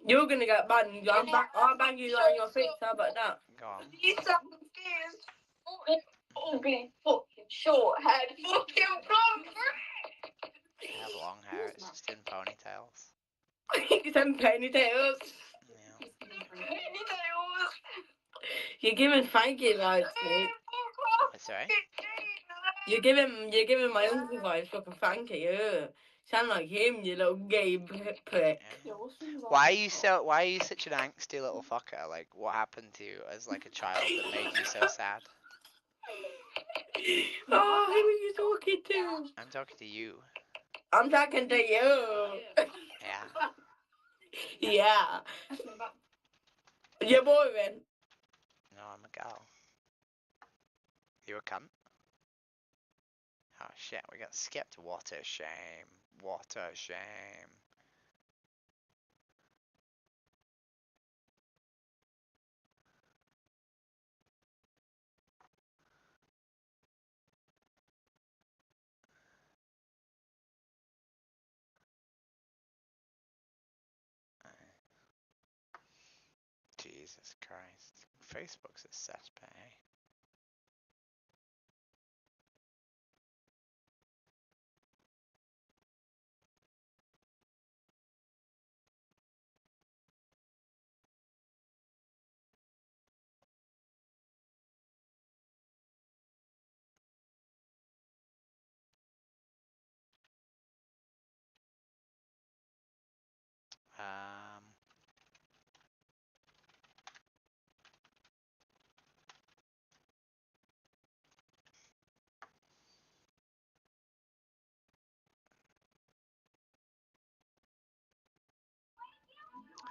You're gonna get banned. I'll bang you on your face. How about that? Go on. These fucking ugly, fucking short head, fucking blonde. I have long hair, it's just in ponytails. Some ponytails. Yeah. Ponytails. You're giving Frankie vibes, mate. Sorry? You're giving my uncle vibes, fucking Frankie. Yeah. Sound like him, you little gay prick. Yeah. Why are you such an angsty little fucker? Like, what happened to you as like a child that made you so sad? Oh, who are you talking to? I'm talking to you. I'm talking to you. Yeah. Yeah. You're boring. No, I'm a gal. You a cunt? Oh shit, we got skipped. What a shame. What a shame. Jesus Christ. Facebook's a cesspay.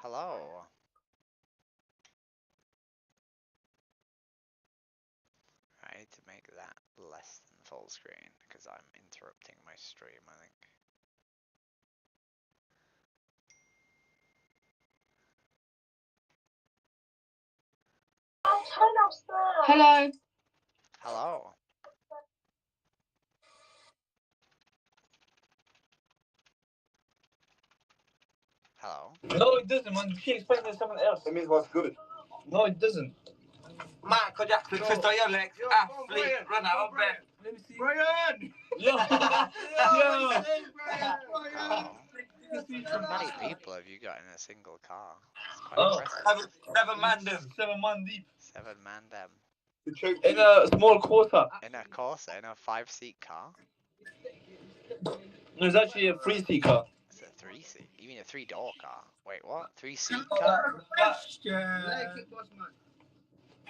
Hello. I need to make that less than full screen because I'm interrupting my stream, I think. Hello. Hello. Hello. No, it doesn't, man. She explained there's someone else. It means what's good. No, it doesn't. Matt, could you click Twitter your legs? Athlete, run out of bed. Let me see. Brian! Yo! Yo! How many people have you got in a single car? It's quite Oh, impressive. Seven man them. 7 man deep. 7 man them. In a small quarter. In a Corsa, in a 5-seat car? No, it's actually a 3-seat car. It's a 3-seat. You mean a 3-door car? Wait, what? 3-seat car? Question.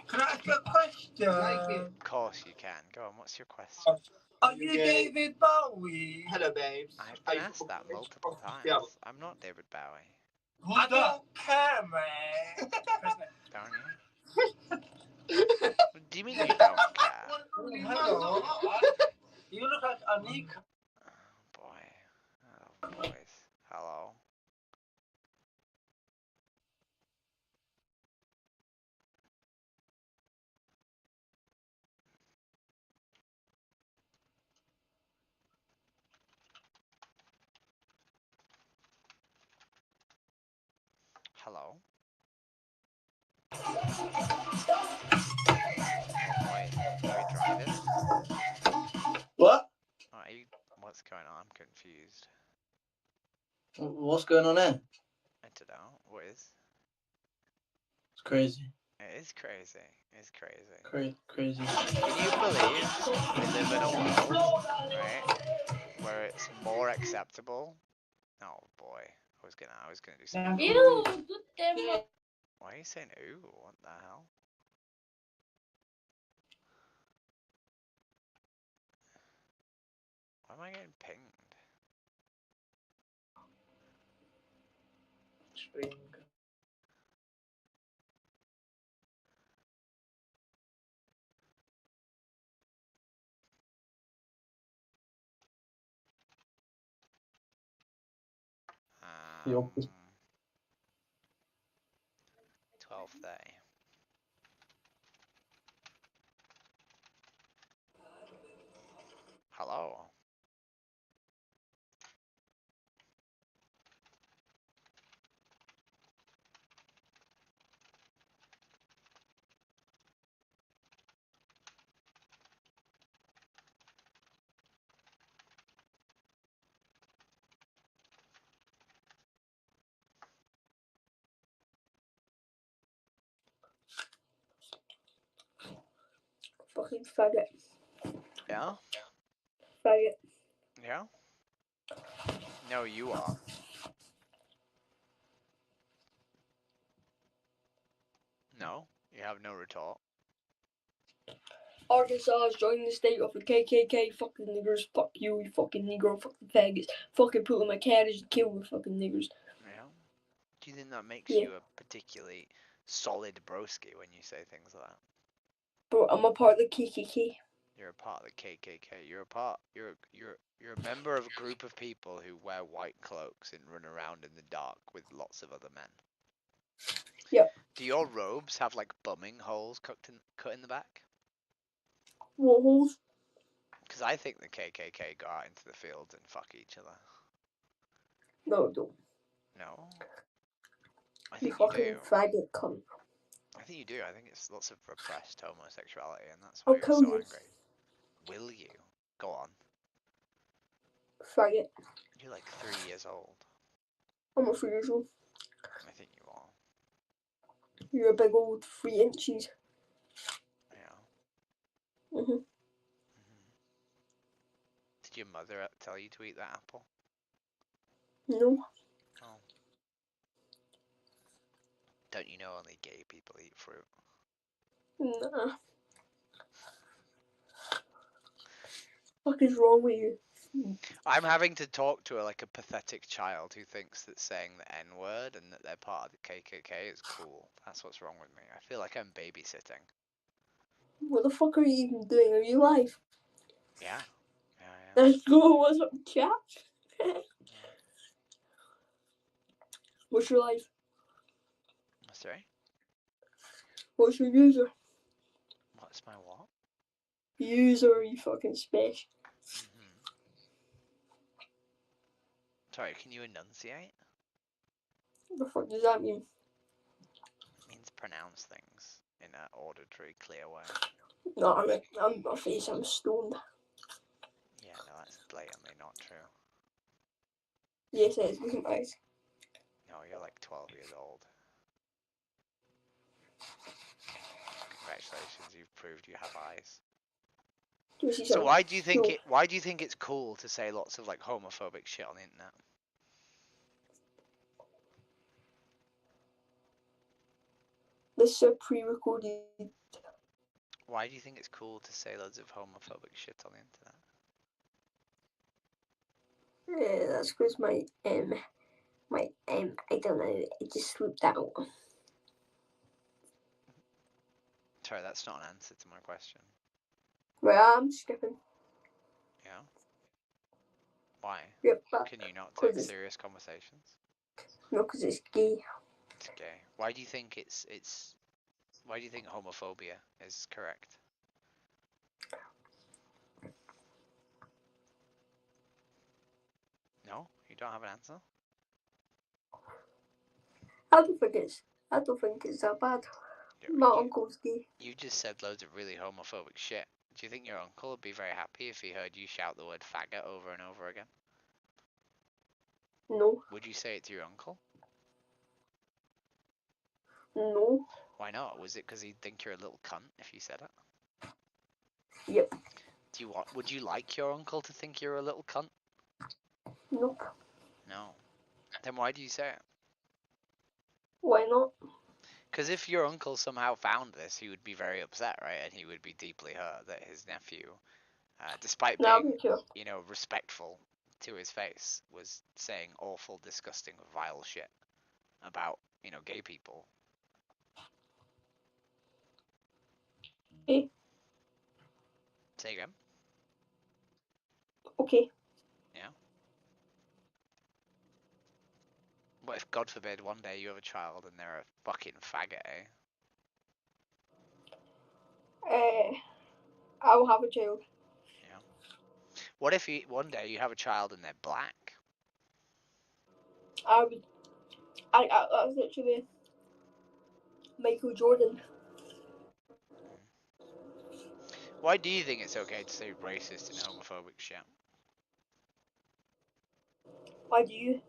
Can I ask you a question? Of course you can. Go on, what's your question? Are you David Bowie? Hello, babes. I've been asked that multiple times. I'm not David Bowie. I don't care, man. Don't you? What do you mean you don't care? Hello. You look like Anika. Oh boy. Oh boys. Hello. Hello. Oh boy. Are we driving? What? Oh, are you... What's going on? I'm confused. What's going on there? I don't know. What is? It's crazy. It is crazy. It's crazy. Crazy. Can you believe we live in a world, right, where it's more acceptable? Oh boy, I was gonna do something. Ew, Why are you saying ooh? What the hell? Why am I getting pinged? The obvious. 12:30. Hello. Fucking faggot. Yeah? Faggot. Yeah? No, you are. No, you have no retort. Arkansas is joining the state of the KKK. Fucking niggers. Fuck you, you fucking negro. Fucking faggots. Fucking put in my carriage and kill the fucking niggers. Yeah? Do you think that makes Yeah. you a particularly solid broski when you say things like that? Bro, I'm a part of the KKK. You're a part of the KKK. You're a member of a group of people who wear white cloaks and run around in the dark with lots of other men. Yep. Do your robes have like bumming holes cut in the back? What holes? Because I think the KKK go out into the fields and fuck each other. No, don't. No? I You think you fucking do. faggot cunt. I think you do. I think it's lots of repressed homosexuality and that's why I'll you're kill so you. angry. Will you? Go on. Faggot. You're like 3 years old. I'm not 3 years old. I think you are. You're a big old 3 inches. Yeah. Mhm. Did your mother tell you to eat that apple? No. Oh. Don't you know only gay people eat fruit? Nah. What is wrong with you? I'm having to talk to like a pathetic child who thinks that saying the N word and that they're part of the KKK is cool. That's what's wrong with me. I feel like I'm babysitting. What the fuck are you even doing? Are you live? Yeah. Yeah, Let's go. What's up, chat? What's your life? Sorry? What's your user? What's my what? User, you fucking space. Sorry, can you enunciate? What the fuck does that mean? It means pronounce things in an auditory, clear way. No, I'm my face. I'm stoned. Yeah, no, that's blatantly not true. Yes, it is. Look at my eyes. No, you're like 12 years old. Congratulations, you've proved you have eyes. Do you see So something? why do you think No. why do you think it's cool to say lots of like homophobic shit on the internet? This is a pre-recorded. Why do you think it's cool to say loads of homophobic shit on the internet? Yeah, that's because my I don't know. It just slipped out. Sorry, that's not an answer to my question. Well, I'm skipping. Yeah. Why? Yep. But Can you not take it's, serious conversations? no, because it's gay. It's gay. Why do you think it's why do you think homophobia is correct? No? You don't have an answer? I don't think it's that bad. My uncle's gay. You just said loads of really homophobic shit. Do you think your uncle would be very happy if he heard you shout the word faggot over and over again? No. Would you say it to your uncle? No. Why not? Was it because he'd think you're a little cunt if you said it? Yep. Would you like your uncle to think you're a little cunt? Nope. No. Then why do you say it? Why not? Because if your uncle somehow found this, he would be very upset, right? And he would be deeply hurt that his nephew, despite No, being, me too. respectful to his face, was saying awful, disgusting, vile shit about, gay people. Okay. Say again? Okay. Yeah. What if, God forbid, one day you have a child and they're a fucking faggot, eh? I will have a child. Yeah. What if one day you have a child and they're black? I was literally Michael Jordan. Why do you think it's okay to say racist and homophobic shit? Why do you?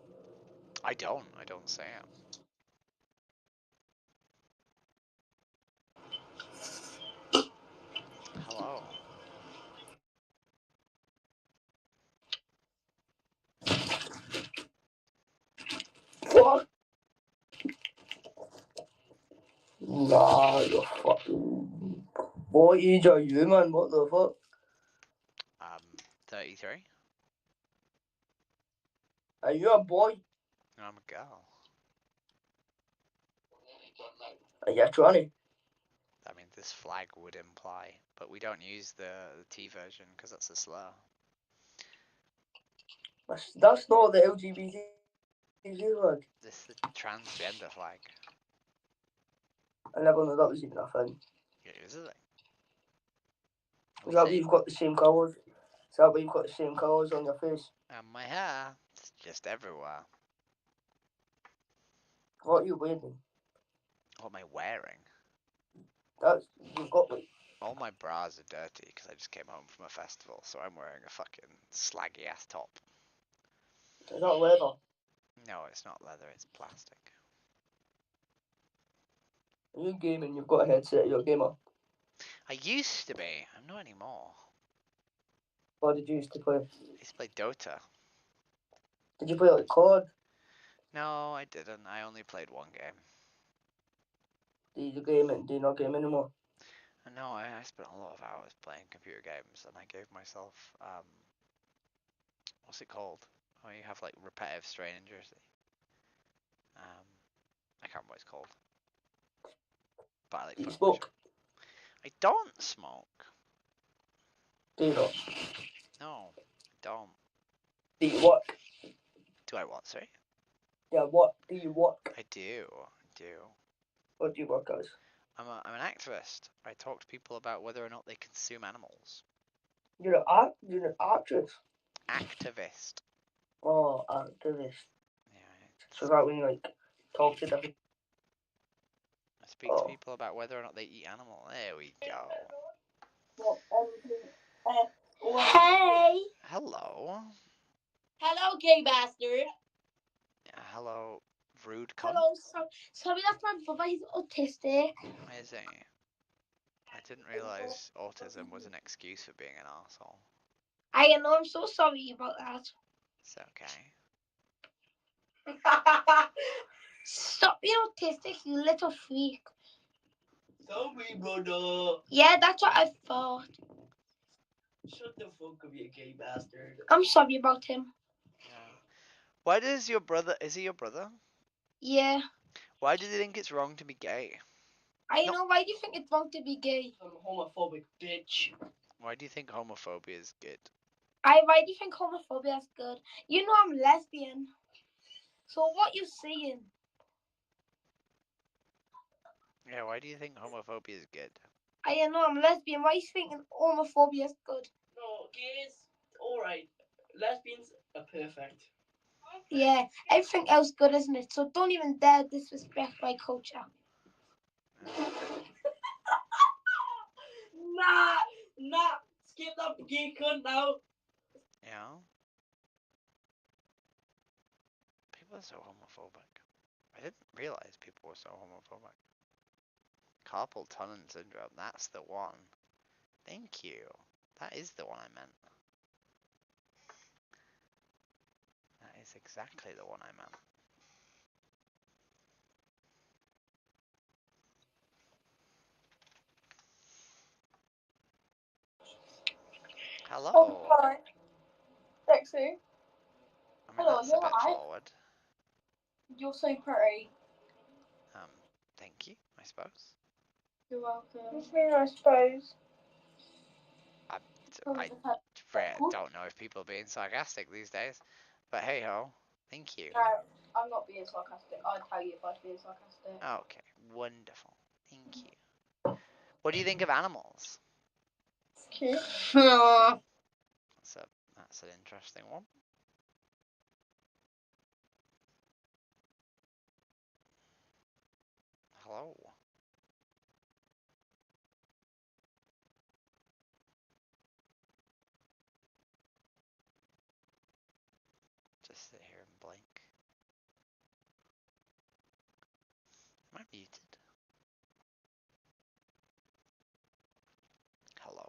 I don't. I don't say it. Hello. Fuck. Nah, you're fucking. What age are you, man? What the fuck? 33. Are you a boy? I'm a girl. Are you a tranny? I mean, this flag would imply, but we don't use the T version because that's a slur. That's not the LGBT flag. This is the transgender flag. I never knew that was even a thing. Yeah, is it? Is that why you've got the same colours? Is that why you've got the same colours on your face? And my hair. It's just everywhere. What are you wearing? What am I wearing? You've got like. All my bras are dirty because I just came home from a festival, so I'm wearing a fucking slaggy ass top. Is that leather? No, it's not leather, it's plastic. Are you gaming? You've got a headset, you're a gamer. I used to be. I'm not anymore. What did you used to play? I used to play Dota. Did you play like COD? No, I didn't. I only played one game. Do you game it? Do you not game anymore? No, I spent a lot of hours playing computer games, and I gave myself what's it called? Oh, you have like repetitive strain injury. I can't remember what it's called. But I like Do you foot smoke? function. I don't smoke. Do you not? No, I don't. Do you work? Do I what, sorry? Yeah, what do you work? I do. What do you work as? I'm an activist. I talk to people about whether or not they consume animals. You're an actress. Activist. Oh, activist. Yeah. So that when you like talk to different. I speak to people about whether or not they eat animal. There we go. Hey! Hello. Hello, gay bastard. Hello, rude cunt. Hello, sorry, that's my brother. He's autistic. Is he? I didn't realise autism was an excuse for being an arsehole. I know, I'm so sorry about that. It's okay. Stop being autistic, you little freak. Sorry, brother. Yeah, that's what I thought. Shut the fuck up, you gay bastard. I'm sorry about him. Yeah. Why does your brother... Is he your brother? Yeah. Why does he think it's wrong to be gay? I know, why do you think it's wrong to be gay? I'm a homophobic bitch. Why do you think homophobia is good? Why do you think homophobia is good? You know I'm lesbian. So what you saying? Yeah, why do you think homophobia is good? I know I'm lesbian. Why are you thinking homophobia is good? No, gays, alright. Lesbians are perfect. Yeah, everything else good, isn't it? So don't even dare disrespect my culture. Nah, skip that gay cunt now. Yeah? People are so homophobic. I didn't realise people were so homophobic. Carpal tunnel syndrome, that's the one. Thank you. That is the one I meant. That is exactly the one I meant. Hello. Oh, hi. Sexy. I mean, Hello, that's a you're bit right. forward. You're so pretty. Thank you, I suppose. You're welcome. What do you mean, I suppose? I don't know if people are being sarcastic these days, but hey ho, thank you. No, I'm not being sarcastic. I'd tell you if I was being sarcastic. Okay, wonderful. Thank you. What do you think of animals? Cute. That's an interesting one. Hello. Just sit here and blink. Am I muted? Hello.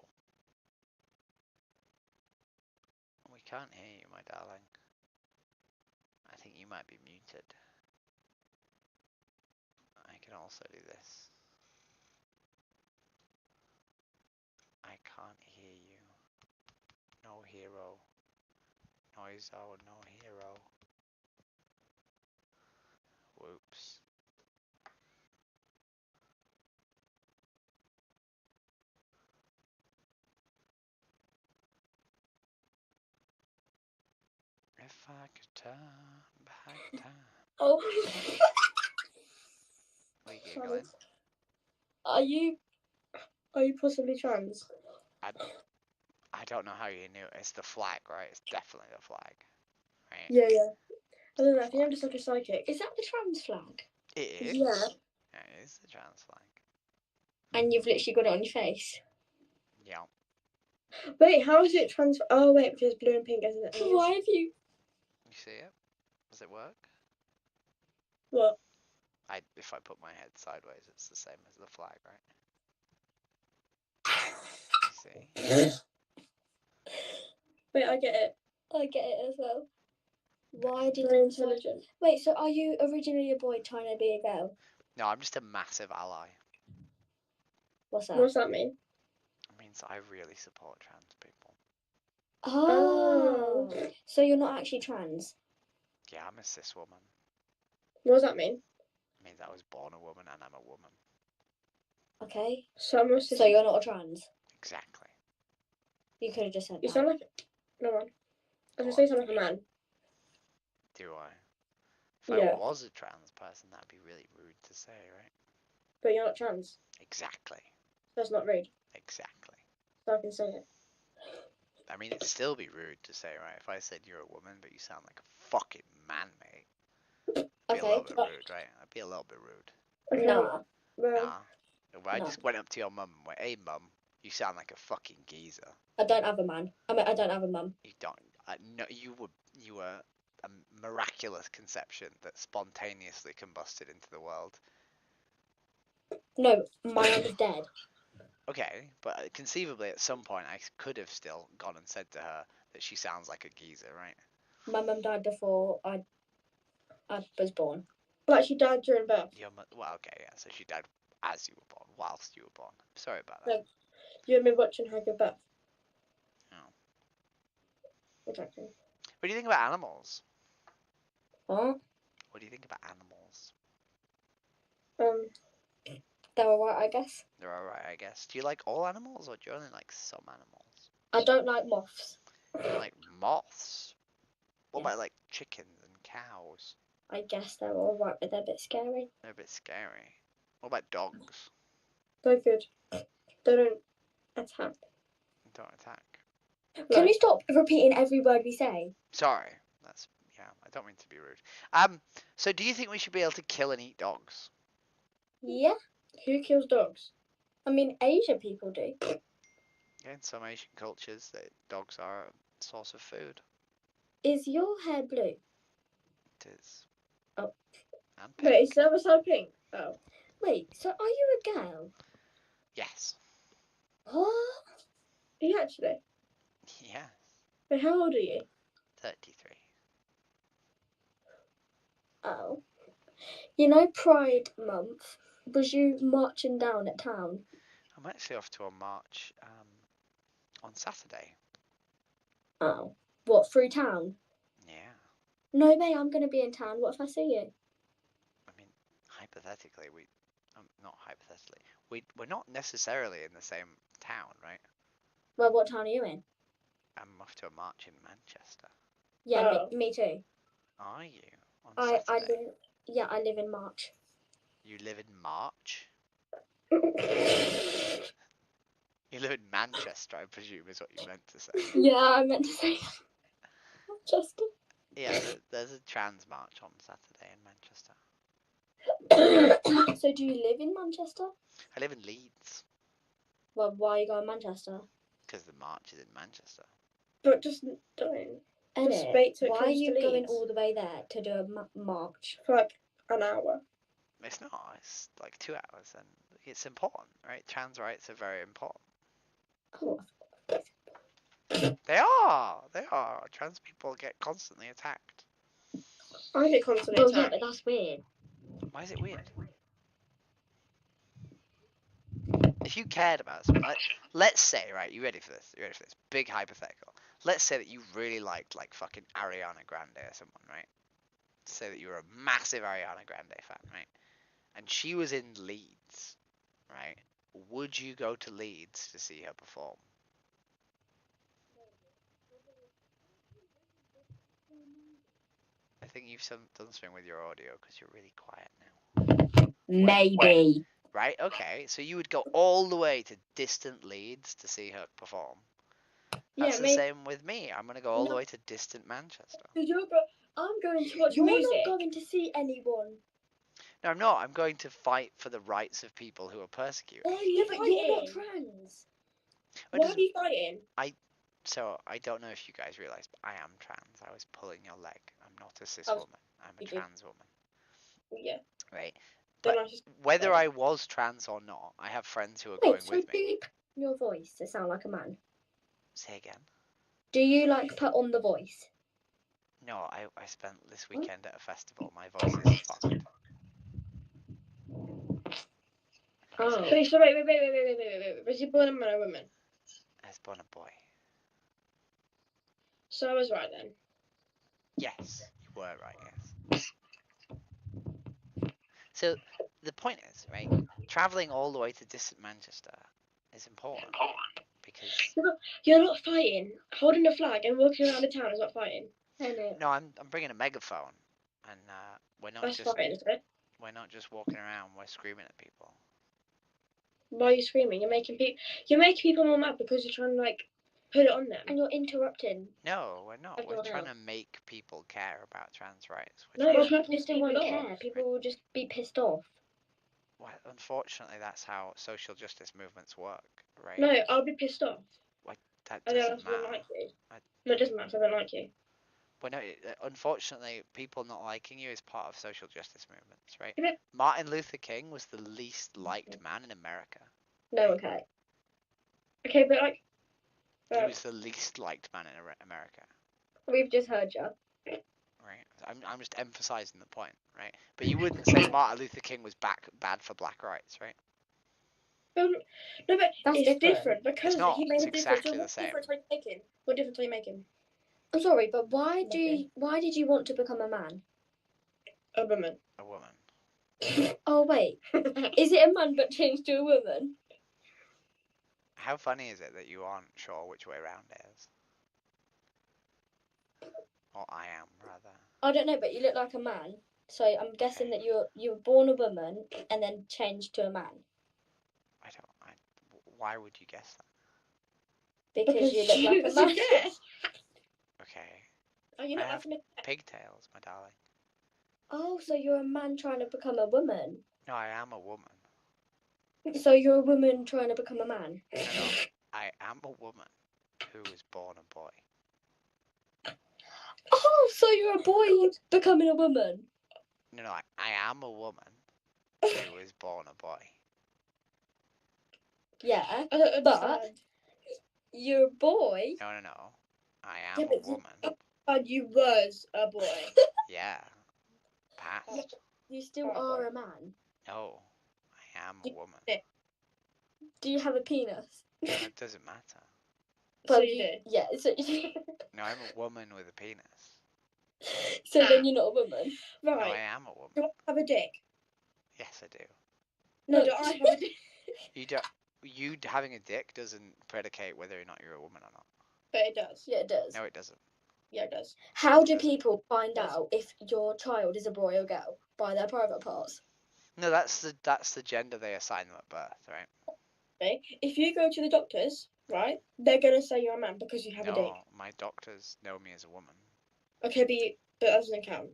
We can't hear you, my darling. I think you might be muted. I can also do this. I can't hear you. No hero. Noiso, no hero. Whoops. If I could turn back time. Oh. What are you giggling? Are you possibly trans? I don't know how you knew. It's the flag, right? It's definitely the flag, right? Yeah. I don't know. I think I'm just like a psychic. Is that the trans flag? It is. Yeah. Yeah, it is the trans flag. And you've literally got it on your face. Yeah. Wait, how is it trans? Oh wait, because blue and pink, isn't it? Why have you? You see it? Does it work? What? If I put my head sideways, it's the same as the flag, right? You see? Wait, I get it. I get it as well. Why did you intelligent? Wait, so are you originally a boy trying to be a girl? No, I'm just a massive ally. What's that? What's that mean? It means I really support trans people. Oh. So you're not actually trans? Yeah, I'm a cis woman. What does that mean? It means I was born a woman and I'm a woman. Okay. So I'm a cis. So you're not a trans? Exactly. You could have just said You that. sound like. No one. I was gonna What? say you sound like a man. Do I? If Yeah. I was a trans person, that'd be really rude to say, right? But you're not trans. Exactly. That's not rude. Exactly. So I can say it. I mean, it'd still be rude to say, right? If I said you're a woman, but you sound like a fucking man, mate. It'd be a little bit rude, right? I'd be a little bit rude. Okay. Nah. Well, Nah. If I No. just went up to your mum and went, hey, mum, you sound like a fucking geezer. I don't have a man. I mean, I don't have a mum. You don't. No, you were a miraculous conception that spontaneously combusted into the world. No, my mum is dead. Okay, but conceivably at some point I could have still gone and said to her that she sounds like a geezer, right? My mum died before I was born. like she died during birth. Well, okay, yeah. So she died as you were born, whilst you were born. Sorry about that. Like, you and me watching her give birth. Oh. Exactly. What do you think about animals? Huh? What do you think about animals? They're alright, I guess. They're alright, I guess. Do you like all animals, or do you only like some animals? I don't like moths. You don't like moths? What Yeah. about like chickens and cows? I guess they're alright, but they're a bit scary. They're a bit scary. What about dogs? They're good. They don't attack. Don't attack. Can you stop repeating every word we say? Sorry. I don't mean to be rude. So do you think we should be able to kill and eat dogs? Yeah. Who kills dogs? I mean, Asian people do. Yeah, in some Asian cultures, dogs are a source of food. Is your hair blue? It is. Oh. And pink. Wait, is the other side pink? Oh. Wait, so are you a girl? Yes. What? Are you actually? Yes. Wait, how old are you? 33. Oh. You know Pride Month? Was you marching down at town? I'm actually off to a march on Saturday. Oh. What, through town? Yeah. No way, I'm going to be in town. What if I see you? I mean, hypothetically, not hypothetically, we're not necessarily in the same town, right? Well, what town are you in? I'm off to a march in Manchester. Yeah, me too. Are you? On I Saturday? I live in March. You live in March? You live in Manchester, I presume, is what you meant to say. Yeah, I meant to say Manchester. Yeah, there's a trans march on Saturday in Manchester. So do you live in Manchester? I live in Leeds. Well, why are you going to Manchester? Because the march is in Manchester. But just don't. Just wait till it Why are comes you to going Leeds. all the way there to do a march? For like an hour. It's not. It's like 2 hours, and it's important, right? Trans rights are very important. Cool. They are. They are. Trans people get constantly attacked. I get constantly Well, yeah, attacked. but that's weird. Why is it weird? If you cared about something, let's say, right, you ready for this? You ready for this? Big hypothetical. Let's say that you really liked, like, fucking Ariana Grande or someone, right? Say that you were a massive Ariana Grande fan, right? And she was in Leeds, right? Would you go to Leeds to see her perform? I think you've done something with your audio because you're really quiet now. Maybe. Right, okay. So you would go all the way to distant Leeds to see her perform. That's the same with me. I'm going to go all the way to distant Manchester. I'm going to watch You're music. not going to see anyone. No, I'm not. I'm going to fight for the rights of people who are persecuted. Yeah, but you're not trans. Why are you fighting? So, I don't know if you guys realise, but I am trans. I was pulling your leg. I'm not a cis Oh, woman. I'm a trans woman. Yeah. Right? Then But I just whether I was trans or not, I have friends who are going with me. Beep your voice to sound like a man. Say again. Do you like put on the voice? No, I spent this weekend at a festival. My voice is fucked. Oh. Wait, so wait. Was you born a man or a woman? I was born a boy. So I was right then. Yes, you were right, yes. So, the point is, right, travelling all the way to distant Manchester is important. Because... You're not fighting. Holding a flag and walking around the town is not fighting. No, I'm bringing a megaphone. And we're not That's just... fighting, isn't it? We're not just walking around, we're screaming at people. Why are you screaming? You're making people more mad because you're trying to, like, put it on them. And you're interrupting. No, we're not. We're Everyone trying else. to make people care about trans rights. No, We're people trying still won't care. People will just be pissed off. well, unfortunately, that's how social justice movements work, right? No, I'll be pissed off. That I don't doesn't matter. like you. No, it doesn't matter. I don't like you. But no, unfortunately, people not liking you is part of social justice movements, right? Yeah. Martin Luther King was the least liked man in America. No, okay. Okay, but like... He was the least liked man in America. We've just heard you. Right. I'm just emphasizing the point, right? But you wouldn't say Martin Luther King was bad for black rights, right? No, but That's it's different because It's not. he made It's a difference. exactly So the what same. difference are you making? What difference are you making? I'm sorry, but why did you want to become a man? A woman. A woman. Oh wait, is it a man but changed to a woman? How funny is it that you aren't sure which way around it is? Or I am, rather. I don't know, but you look like a man, so I'm guessing that you were born a woman and then changed to a man. Why would you guess that? Because you look like a man. Okay. Are you I not have having pigtails, my darling. Oh, so you're a man trying to become a woman. No, I am a woman. So you're a woman trying to become a man. No, I am a woman who was born a boy. Oh, so you're a boy becoming a woman. No, I am a woman who was born a boy. Yeah, but you're a boy. No. I am a woman. And you was a boy. Yeah. Past. You still are a man. No, I am a woman. Do you have a penis? That doesn't matter. So you do. Yeah. So No, I'm a woman with a penis. So then you're not a woman. Right. No, I am a woman. Do I have a dick? Yes, I do. No, do I have a dick? You don't. You having a dick doesn't predicate whether or not you're a woman or not. But it does. Yeah, it does. No, it doesn't. Yeah, it does. How do people find out if your child is a boy or girl? By their private parts? No, that's the gender they assign them at birth, right? Okay. If you go to the doctors, right, they're gonna say you're a man because you have a dick. No, my doctors know me as a woman. Okay, but that doesn't count.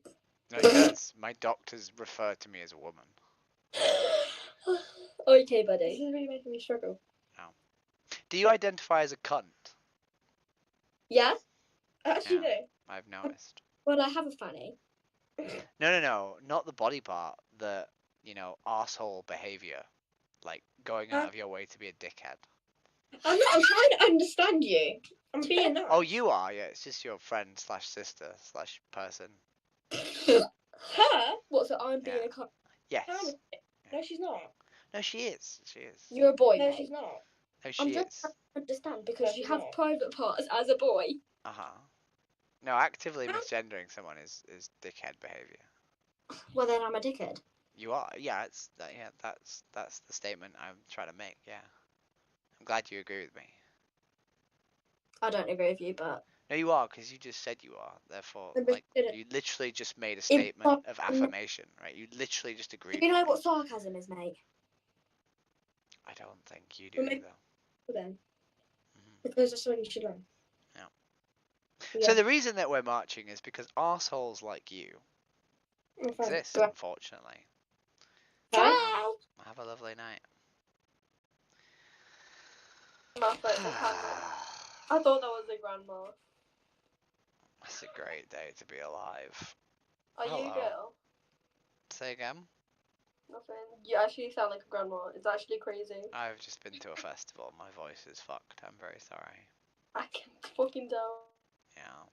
No, it does. My doctors refer to me as a woman. Okay, buddy. This is really making me struggle. No. Do you identify as a cunt? Yeah? I actually do. I've noticed. Well, I have a fanny. No, not the body part. The, arsehole behaviour. Like, going out of your way to be a dickhead. I'm trying to understand you. I'm being nice. Oh, you are? Yeah, it's just your friend / sister / person. Her? What, so I'm being a cunt? Yes. No, she's not. No, she is. She is. You're a boy, No, mate. she's not. No, she I'm is. just trying to understand because No, you she's have not. private parts as a boy. Uh-huh. No, actively misgendering someone is dickhead behaviour. Well, then I'm a dickhead. You are. Yeah, that's the statement I'm trying to make. Yeah. I'm glad you agree with me. I don't agree with you, but... No, you are, because you just said you are. Therefore, But like, didn't. you literally just made a statement of affirmation, right? You literally just agreed. Do you know with what me. sarcasm is, mate? I don't think you do, Well, maybe- though. Then. Because that's what you should learn. Yeah. So the reason that we're marching is because arseholes like you exist, unfortunately. Ciao! Have a lovely night. I thought that was a grandma. It's a great day to be alive. Are you a girl? Say again? Nothing. You actually sound like a grandma. It's actually crazy. I've just been to a festival. My voice is fucked. I'm very sorry. I can fucking tell. Yeah.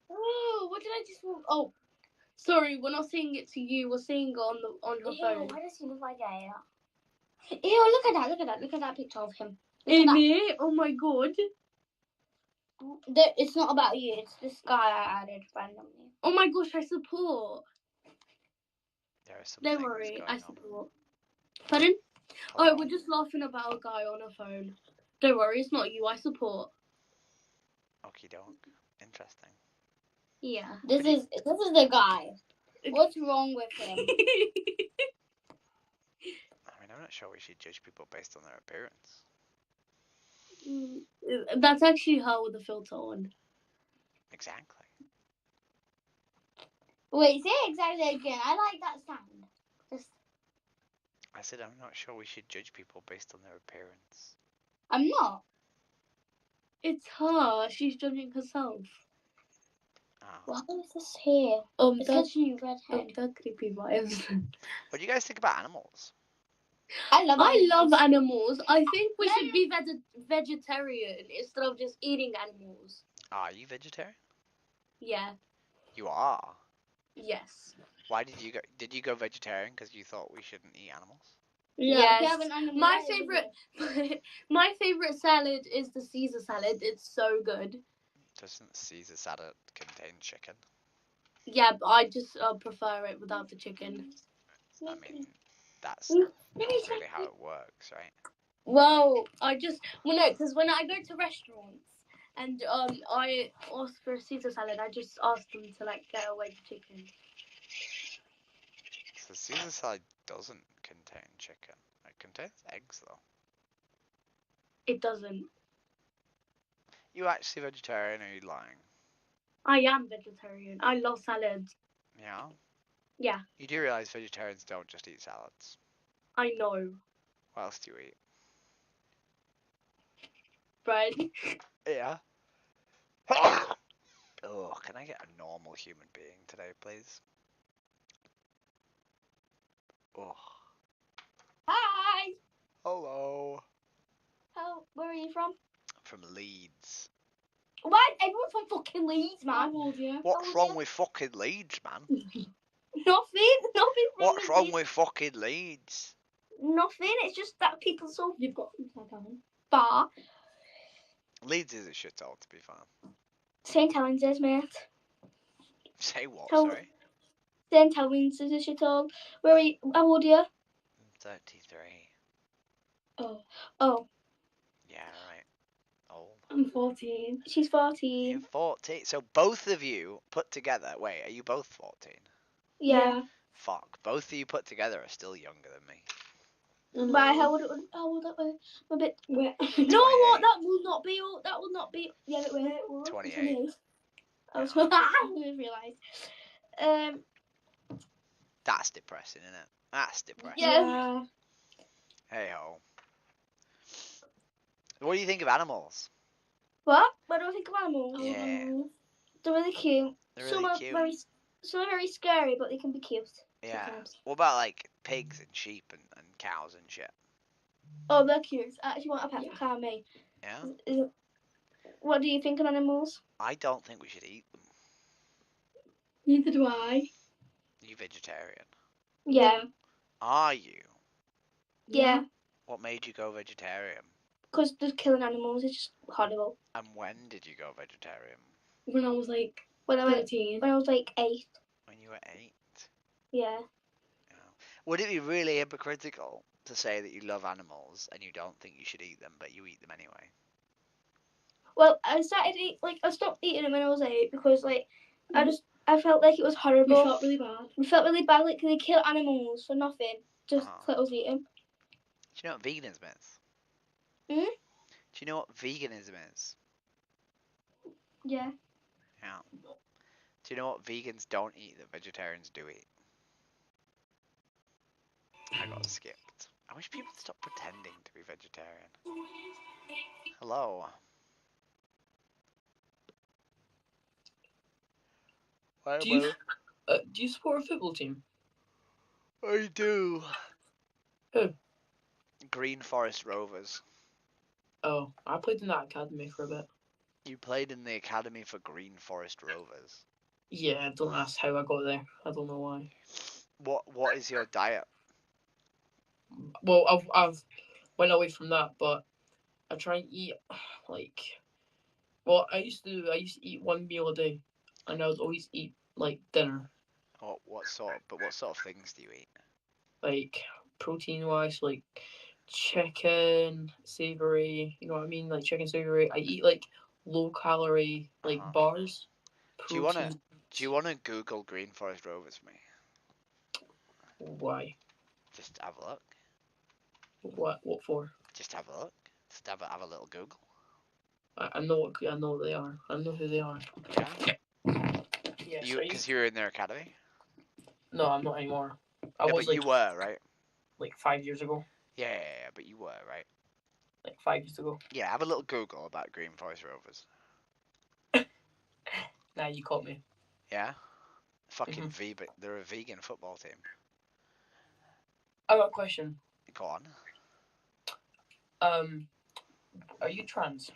Oh, what did I just walk? Oh, sorry, we're not saying it to you. We're saying it on her phone. Why does he look like that? Ew, look at that picture of him. In it? Oh my god. It's not about you. It's this guy I added randomly. Oh my gosh, I support. There are some Don't things worry, going I on. support. Pardon? Hello. Oh, we're just laughing about a guy on a phone. Don't worry, it's not you. I support. Okie doke. Interesting. Yeah. This is the guy. What's wrong with him? I mean, I'm not sure we should judge people based on their appearance. That's actually her with the filter on. Exactly. Wait, say it exactly again. I like that sound. Just... I said I'm not sure we should judge people based on their appearance. I'm not. It's her. She's judging herself. Oh. Why is this here? It's That, literally redhead. that creepy vibes. What do you guys think about animals? I love animals. I think we should be vegetarian instead of just eating animals. Are you vegetarian? Yeah. You are. Yes. Why did you go? Did you go vegetarian because you thought we shouldn't eat animals? Yes. We have an animal My right favorite, my favorite salad is the Caesar salad. It's so good. Doesn't Caesar salad contain chicken? Yeah, but I just prefer it without the chicken. I mean, that's not really how it works, right? Well, no, because when I go to restaurants and I ask for a Caesar salad, I just ask them to like get away the chicken. So Caesar salad doesn't contain chicken. It contains eggs, though. It doesn't. You actually vegetarian, or are you lying? I am vegetarian. I love salads. Yeah? Yeah. You do realize vegetarians don't just eat salads. I know. What else do you eat? Bread. Yeah. Oh, can I get a normal human being today, please? Oh. Hi. Hello. Where are you from? From Leeds. Why? Everyone's from fucking Leeds, man. How old are you? What's wrong with fucking Leeds, man? Nothing. What's wrong with fucking Leeds? Nothing. It's just that people so you've got bar. Leeds is a shithole, to be fair. St Helens is, mate. Say what, Tell- sorry? St Helens is a shithole. Where are you? How old are you? 33. Oh. Yeah, right. Old. I'm 14. She's 14. You're 14. So both of you put together. Wait, are you both 14? Yeah. Fuck. Both of you put together are still younger than me. Why? How old that was? A bit. No, 28. what? That will not be. That will not be. Yeah, it will. 28. I was. I didn't realise. That's depressing, isn't it? That's depressing. Yeah. Hey ho. What do you think of animals? What? What do I think of animals? Yeah. They're really cute. They're really cute. Some are very scary, but they can be cute. Yeah. Sometimes. What about like pigs and sheep and cows and shit? Oh, they're cute. I actually want a pet for Carmi. Yeah. What do you think of animals? I don't think we should eat them. Neither do I. Are you vegetarian? Yeah. Are you? Yeah. What made you go vegetarian? Because just killing animals is just horrible. And when did you go vegetarian? When I was like 13. When I was like 8. When you were 8? Yeah. Would it be really hypocritical to say that you love animals and you don't think you should eat them, but you eat them anyway? Well, I stopped eating them when I was 8 because I felt like it was horrible. We felt really bad. Like they kill animals for nothing. Just let us eat them. Do you know what veganism is? Hmm? Do you know what veganism is? Yeah. Yeah. Do you know what vegans don't eat that vegetarians do eat? I got skipped. I wish people would stop pretending to be vegetarian. Hello. Do you support a football team? I do. Who? Green Forest Rovers. Oh, I played in that academy for a bit. You played in the academy for Green Forest Rovers? Yeah, don't ask how I got there. I don't know why. What is your diet? Well, I've went away from that, but I try and eat like Well, I used to eat one meal a day, and I would always eat like dinner, What sort of things do you eat? like protein wise, like chicken, savory. You know what I mean? Like chicken savory. I eat like low calorie like bars. Do you wanna Google Green Forest Rovers for me? Why? Just have a look. What for? Just have a look. Just have a little Google. I know what they are. I know who they are. Yeah. Yes. Because you're in their academy. No, I'm not anymore. I Yeah, was but you were, right? like 5 years ago. Yeah, but you were, right? Like 5 years ago. Yeah, have a little Google about Green Forest Rovers. Nah, you caught me. Yeah? Fucking they're a vegan football team. I got a question. Go on. Are you trans?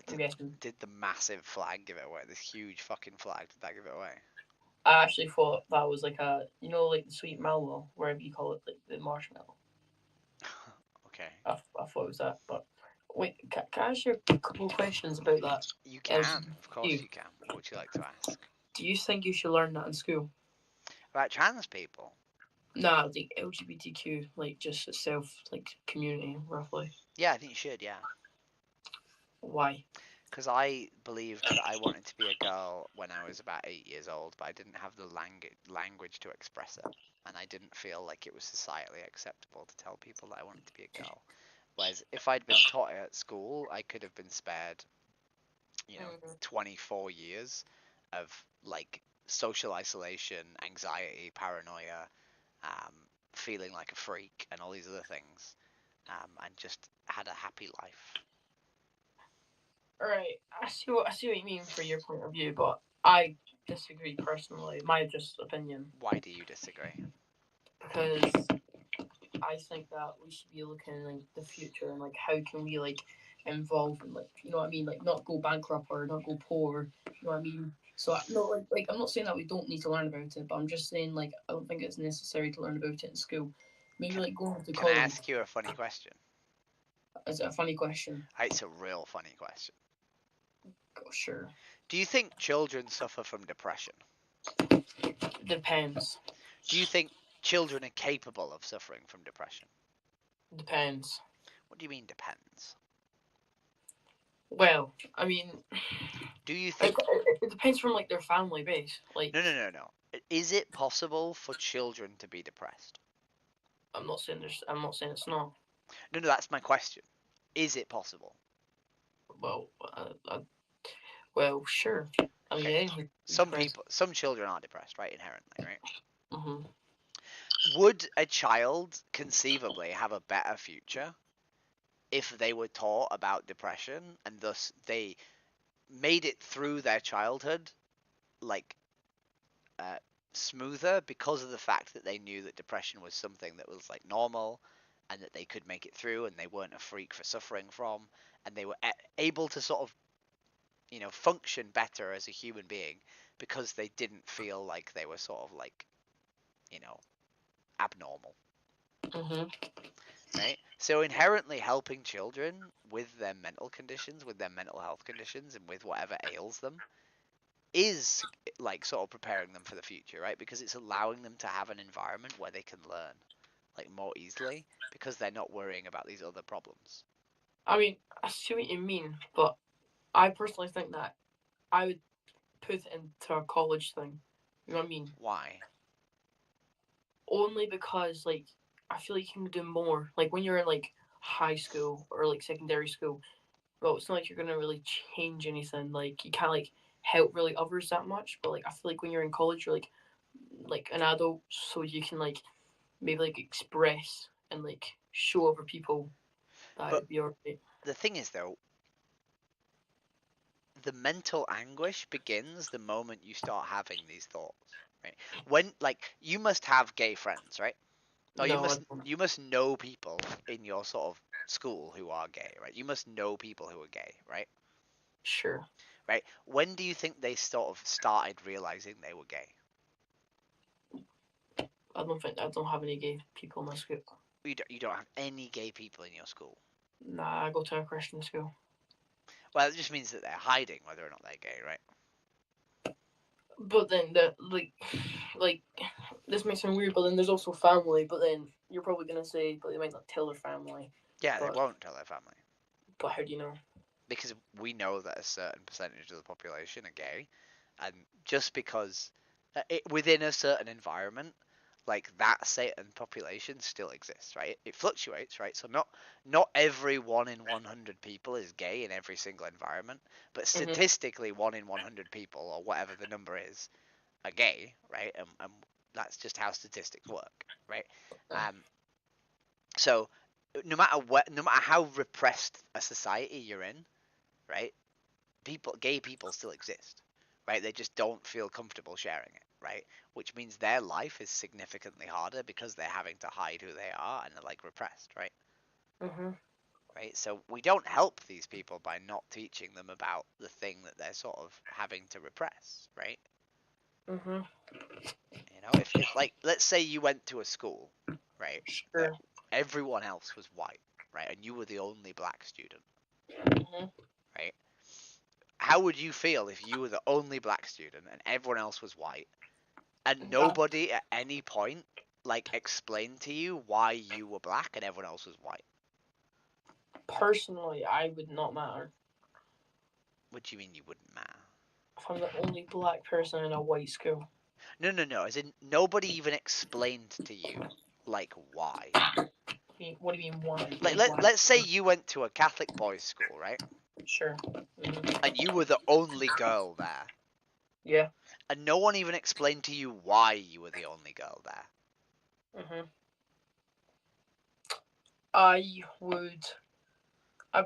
Did the massive flag give it away? This huge fucking flag, did that give it away? I actually thought that was like like the sweet mallow, wherever you call it, like the marshmallow. Okay. I thought it was that, but wait, can I ask you a couple of questions about that? You can, of course you can. What would you like to ask? Do you think you should learn that in school? About trans people? Nah, like LGBTQ, like just itself, like community, roughly. Yeah, I think you should, yeah. Why? Because I believed that I wanted to be a girl when I was about 8 years old, but I didn't have the language to express it. And I didn't feel like it was societally acceptable to tell people that I wanted to be a girl. Whereas if I'd been taught it at school, I could have been spared, 24 years of like social isolation, anxiety, paranoia, feeling like a freak, and all these other things, and just had a happy life. Alright, I see what you mean for your point of view, but I disagree personally. My just opinion. Why do you disagree? Because I think that we should be looking like the future and like how can we like involve and like you know what I mean, like not go bankrupt or not go poor. You know what I mean? So no, like I'm not saying that we don't need to learn about it, but I'm just saying like I don't think it's necessary to learn about it in school. Maybe like going to college. Can I ask you a funny question? Is it a funny question? It's a real funny question. Oh, sure. Do you think children suffer from depression? Depends. Do you think children are capable of suffering from depression? Depends. What do you mean depends? Well, I mean, do you think it depends from like their family base? Like No. Is it possible for children to be depressed? I'm not saying it's not. No, that's my question. Is it possible? Well, well, sure. I mean, okay. Some children are depressed, right? Inherently, right? Mm-hmm. Would a child conceivably have a better future if they were taught about depression and thus they made it through their childhood like smoother because of the fact that they knew that depression was something that was like normal and that they could make it through and they weren't a freak for suffering from, and they were able to sort of function better as a human being because they didn't feel like they were sort of like abnormal. Mm-hmm. Right? So inherently helping children with their mental conditions, with their mental health conditions, and with whatever ails them is like sort of preparing them for the future, right? Because it's allowing them to have an environment where they can learn like more easily because they're not worrying about these other problems. I mean, I see what you mean, but I personally think that I would put it into a college thing. You know what I mean? Why? Only because like I feel like you can do more. Like when you're in like high school or like secondary school, well, it's not like you're gonna really change anything. Like you can't like help really others that much. But like I feel like when you're in college, you're like an adult, so you can like maybe like express and like show other people that it'd be alright. The thing is though, the mental anguish begins the moment you start having these thoughts, right? When like you must have gay friends, right? Or you must know people in your sort of school who are gay, right? You must know people who are gay, right? Sure. Right? When do you think they sort of started realizing they were gay? I don't have any gay people in my school. You don't have any gay people in your school? Nah, I go to a Christian school. Well, it just means that they're hiding whether or not they're gay, right? But then like this may sound weird, but then there's also family. But then you're probably gonna say, but they might not tell their family. Yeah, they But- won't tell their family. But how do you know? Because we know that a certain percentage of the population are gay, and just because within a certain environment, like that certain population still exists, right? It fluctuates, right? So not every 1 in 100 people is gay in every single environment, but statistically 1 in 100 people, or whatever the number is, are gay, right? And that's just how statistics work, right? So no matter how repressed a society you're in, right? Gay people still exist, right? They just don't feel comfortable sharing it, right? Which means their life is significantly harder because they're having to hide who they are and they're like repressed, right? Right. So we don't help these people by not teaching them about the thing that they're sort of having to repress, right? You know, if like let's say you went to a school, right? Sure. Everyone else was white, right? And you were the only black student, right? How would you feel if you were the only black student and everyone else was white, and nobody at any point like explained to you why you were black and everyone else was white? Personally, I would not matter. What do you mean you wouldn't matter? If I'm the only black person in a white school. No. As in, nobody even explained to you like why. What do you mean why? Like let's say you went to a Catholic boys' school, right? Sure. And you were the only girl there. Yeah. And no one even explained to you why you were the only girl there. I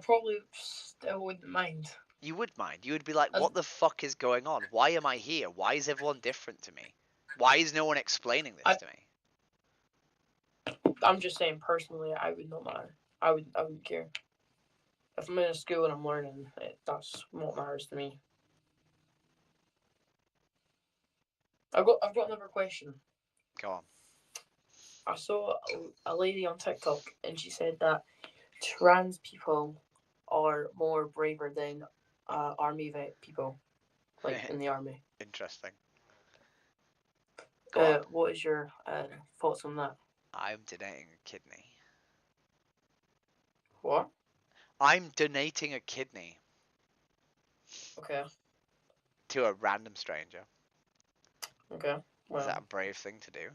probably still wouldn't mind. You would mind. You would be like, what the fuck is going on? Why am I here? Why is everyone different to me? Why is no one explaining this to me? I'm just saying personally, I would not matter. I wouldn't care. If I'm in a school and I'm learning, that's what matters to me. I've got another question. Go on. I saw a lady on TikTok and she said that trans people are more braver than army vet people, like in the army. Interesting. Go on. What is your thoughts on that? I'm donating a kidney. What? I'm donating a kidney. Okay. To a random stranger. Okay. Well, is that a brave thing to do?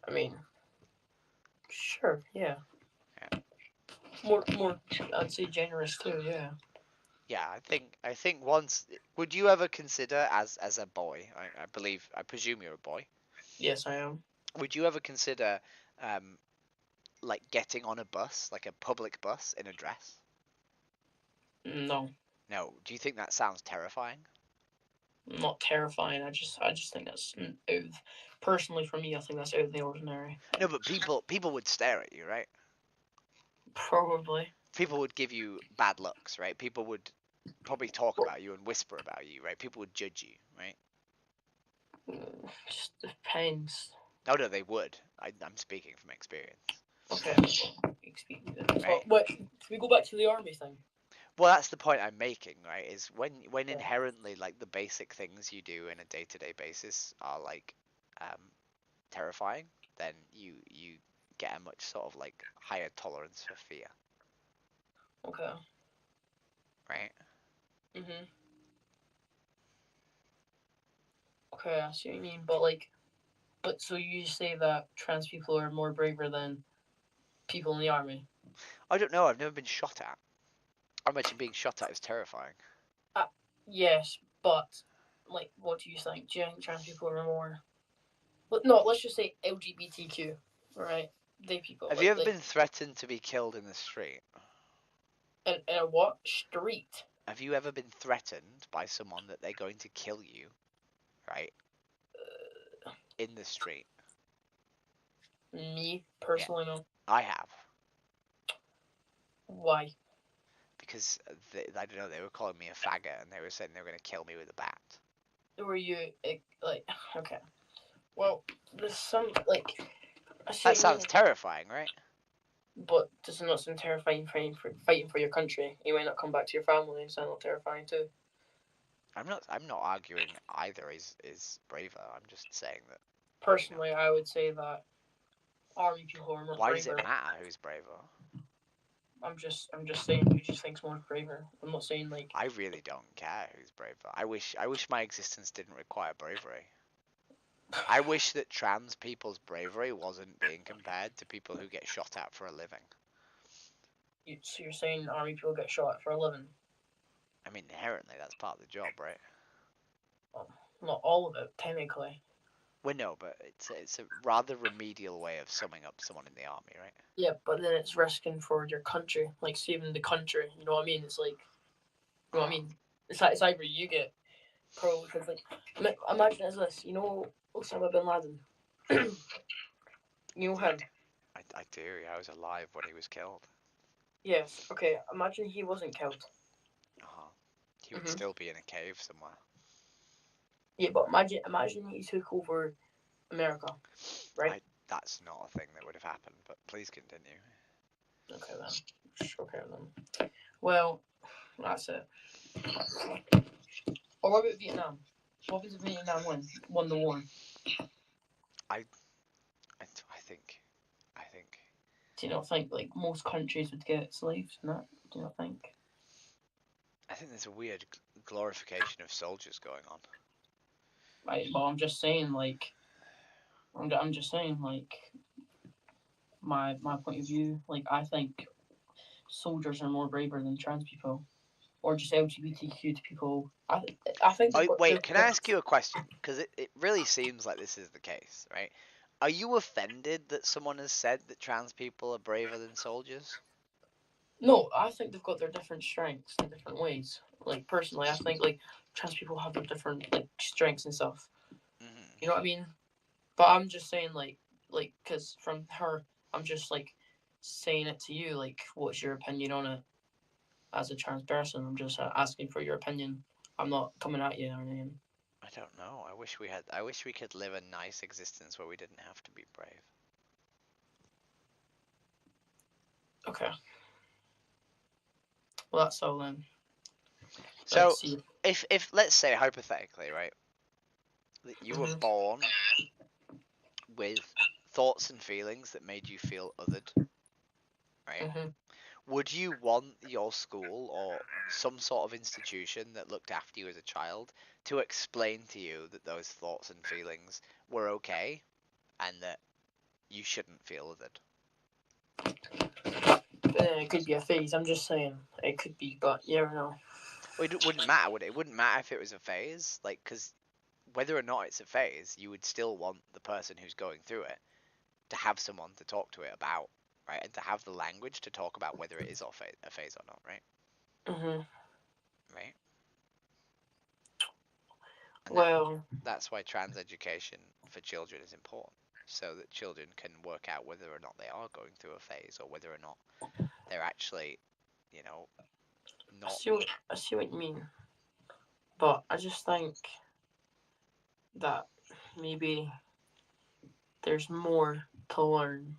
I mean, sure, yeah. Yeah. More, I'd say generous too, yeah. Yeah, I think once. Would you ever consider as a boy? I presume you're a boy. Yes, I am. Would you ever consider, like getting on a bus, like a public bus, in a dress? No. No. Do you think that sounds terrifying? Not terrifying. I just think that's personally for me. I think that's out of the ordinary. No, but people would stare at you, right? Probably. People would give you bad looks, right? People would probably talk about you and whisper about you, right? People would judge you, right? Just depends. Oh no, they would. I'm speaking from experience. Okay. Right. Wait, can we go back to the army thing? Well, that's the point I'm making, right? Is when inherently like the basic things you do in a day-to-day basis are like terrifying, then you get a much sort of like higher tolerance for fear. Okay. Right. Okay, I see what you mean, but so you say that trans people are more braver than people in the army? I don't know. I've never been shot at. I imagine being shot at is terrifying. Yes, but like, what do you think? Do you think trans people are more? No, let's just say LGBTQ, right? They people. Have you ever been threatened to be killed in the street? In a what? Street? Have you ever been threatened by someone that they're going to kill you, right? In the street? Me, personally, no. I have. Why? Because, I don't know, they were calling me a faggot and they were saying they were going to kill me with a bat. Were you, like, okay. Well, there's some, like... That sounds terrifying, right? But does it not sound terrifying fighting for your country? You might not come back to your family. Is that not terrifying too? I'm not arguing either is braver. I'm just saying that. Personally, I would say that army people are not Why braver. does it matter who's braver? I'm just saying who do you think's more braver? I'm not saying like. I really don't care who's braver. I wish my existence didn't require bravery. I wish that trans people's bravery wasn't being compared to people who get shot at for a living. So you're saying army people get shot at for a living? I mean, inherently, that's part of the job, right? Well, not all of it, technically. Well, no, but it's a rather remedial way of summing up someone in the army, right? Yeah, but then it's risking for your country, like saving the country. You know what I mean? It's like, you know what I mean? It's either you get pro, because like, imagine it's this. You know Osama bin Laden. You know him. I do. I was alive when he was killed. Yes. Okay. Imagine he wasn't killed. He would still be in a cave somewhere. Yeah, but imagine he took over America, right? That's not a thing that would have happened. But please continue. Okay then. Well, that's it. Or what about Vietnam? What happens if Vietnam won the war? I think. Do you not think like most countries would get slaves and that? Do you not think? I think there's a weird glorification of soldiers going on. Right. Well, I'm just saying like. I'm just saying like. My point of view, like I think soldiers are more braver than trans people, or just LGBTQ people. I think. Wait, can I ask you a question? Because it really seems like this is the case, right? Are you offended that someone has said that trans people are braver than soldiers? No, I think they've got their different strengths in different ways. Like personally, I think like trans people have their different like strengths and stuff. Mm-hmm. You know what I mean? But I'm just saying like because from her, I'm just like saying it to you. Like, what's your opinion on it? As a trans person, I'm just asking for your opinion. I'm not coming at you or anything. I don't know. I wish we could live a nice existence where we didn't have to be brave. Okay. Well, that's all then. So, if let's say hypothetically, right, that you were born with thoughts and feelings that made you feel othered, right? Would you want your school or some sort of institution that looked after you as a child to explain to you that those thoughts and feelings were okay and that you shouldn't feel othered? It could be a phase. I'm just saying it could be, but you never know. Well, it wouldn't matter, would it? It wouldn't matter if it was a phase, like, because whether or not it's a phase, you would still want the person who's going through it to have someone to talk to it about, right? And to have the language to talk about whether it is a phase or not, right? Right? And that's why trans education for children is important, so that children can work out whether or not they are going through a phase or whether or not they're actually, not. I see what you mean, but I just think that maybe there's more to learn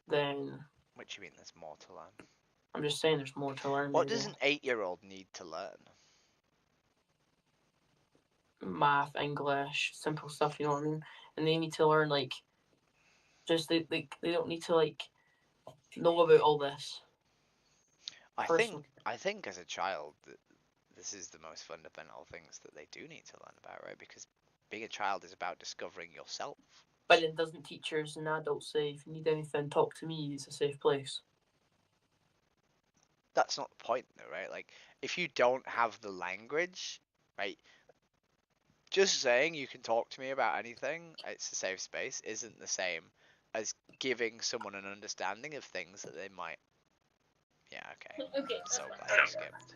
than. What do you mean there's more to learn? I'm just saying there's more to learn. What does an 8-year-old need to learn? Math, English, simple stuff, you know what I mean? And they need to learn like just they don't need to like know about all this. I think as a child this is the most fundamental things that they do need to learn about, right? Because being a child is about discovering yourself. But then doesn't teachers and adults say if you need anything, talk to me, it's a safe place? That's not the point though, right? Like if you don't have the language, right? Just saying you can talk to me about anything, it's a safe space, isn't the same as giving someone an understanding of things that they might. Yeah, okay. Okay. So glad you skipped.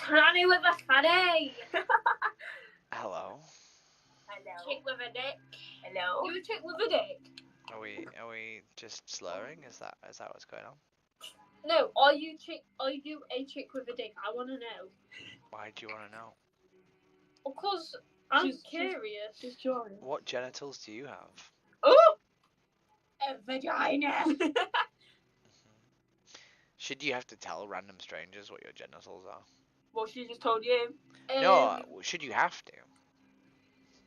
Tranny with a fanny. Hello. Hello. Chick with a dick. Hello. You a chick with a dick. Are we just slurring? Is that what's going on? No, are you a chick with a dick? I want to know. Why do you want to know? Of course, I'm curious. She's curious. What genitals do you have? Oh! A vagina. Should you have to tell random strangers what your genitals are? Well, she just told you. No, should you have to?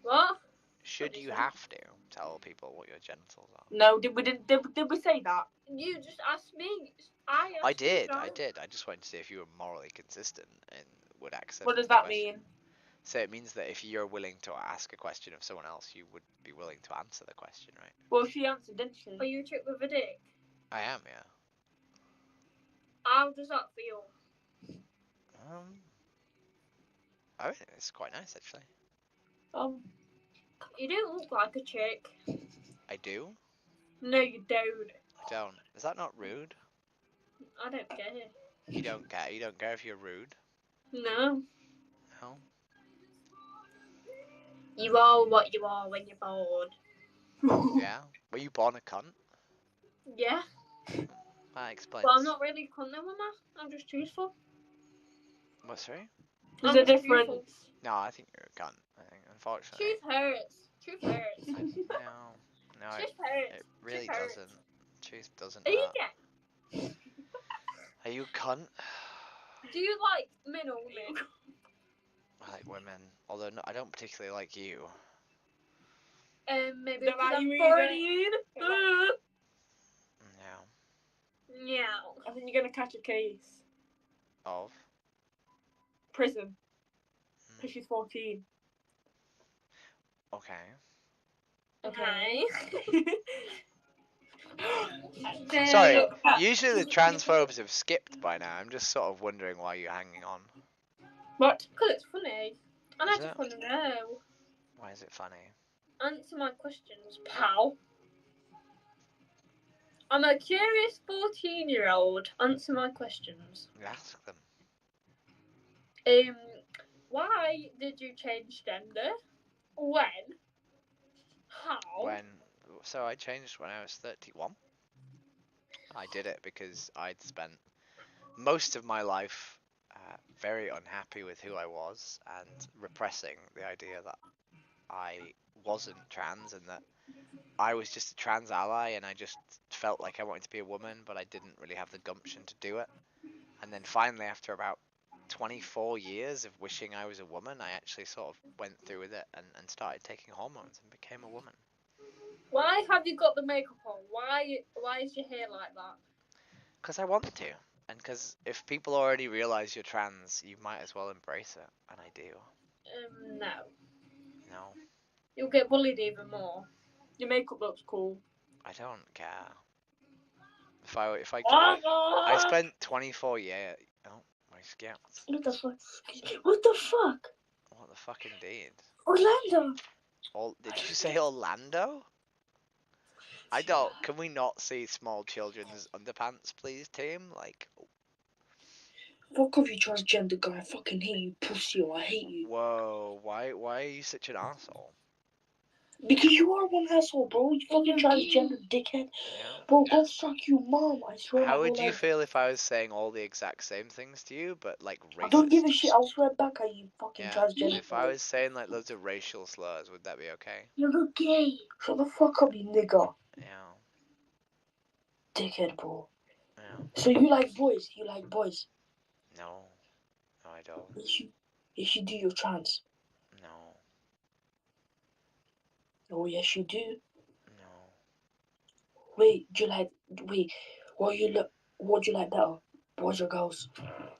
What? Should you have to tell people what your genitals are? No, did we say that? You just asked me. I asked I did, you, I Sean. did. I just wanted to see if you were morally consistent and would accept. What does the that question. mean? So it means that if you're willing to ask a question of someone else, you would be willing to answer the question, right? Well, she answered, didn't she? Are you a chick with a dick? I am, yeah. How does that feel? I think it's quite nice actually. You don't look like a chick. I do. No, you don't. I don't. Is that not rude? I don't care. You don't care. You don't care if you're rude. No. No. You are what you are when you're bored. Yeah. Were you born a cunt? Yeah. That explains. But I'm not really a cunt though, Mama. I'm just truthful. What, sorry? There's a difference. Truthful. No, I think you're a cunt. I think, unfortunately. Truth hurts. Truth hurts. No, Truth hurts. it really Truth hurts. doesn't. Truth doesn't Are you hurt. gay? Are you a cunt? Do you like men or women? I like women, although I don't particularly like you. Maybe Don't because like I'm you 14. No. Yeah. I think you're gonna catch a case. Of? Prison. Because she's 14. Okay. Okay. Sorry, usually the transphobes have skipped by now. I'm just sort of wondering why you're hanging on. What? Because it's funny. And I Is just it? want to know. Why is it funny? Answer my questions, pal. I'm a curious 14-year-old. Answer my questions. Ask them. Why did you change gender? When? How? So I changed when I was 31. I did it because I'd spent most of my life very unhappy with who I was and repressing the idea that I wasn't trans and that I was just a trans ally and I just felt like I wanted to be a woman, but I didn't really have the gumption to do it. And then finally, after about 24 years of wishing I was a woman, I actually sort of went through with it and started taking hormones and became a woman. Why have you got the makeup on? Why is your hair like that? Because I want to. And because if people already realize you're trans, you might as well embrace it. And I do. No. No. You'll get bullied even more. Your makeup looks cool. I don't care. I spent 24 years. Oh, my scouts. What the fuck? What the fuck? What the fuck indeed? Orlando. Did you say Orlando? I don't. Can we not see small children's underpants, please, team? Like. Fuck off, you transgender guy. I fucking hate you, pussy. I hate you. Whoa. Why are you such an asshole? Because you are one asshole, bro. You fucking transgender dickhead. Yeah. Bro, go suck your mom. I swear. How would you feel if I was saying all the exact same things to you, but like racist? I don't give a shit. I'll swear back at you, fucking transgender. If I was saying like loads of racial slurs, would that be okay? You're gay. Shut the fuck up, you nigga. Yeah. Dickhead, bro. Yeah. So you like boys? You like boys? No. No, I don't. Yes, you do. You're trans. No. Oh, yes, you do. No. Wait, what do you like better? Boys or girls?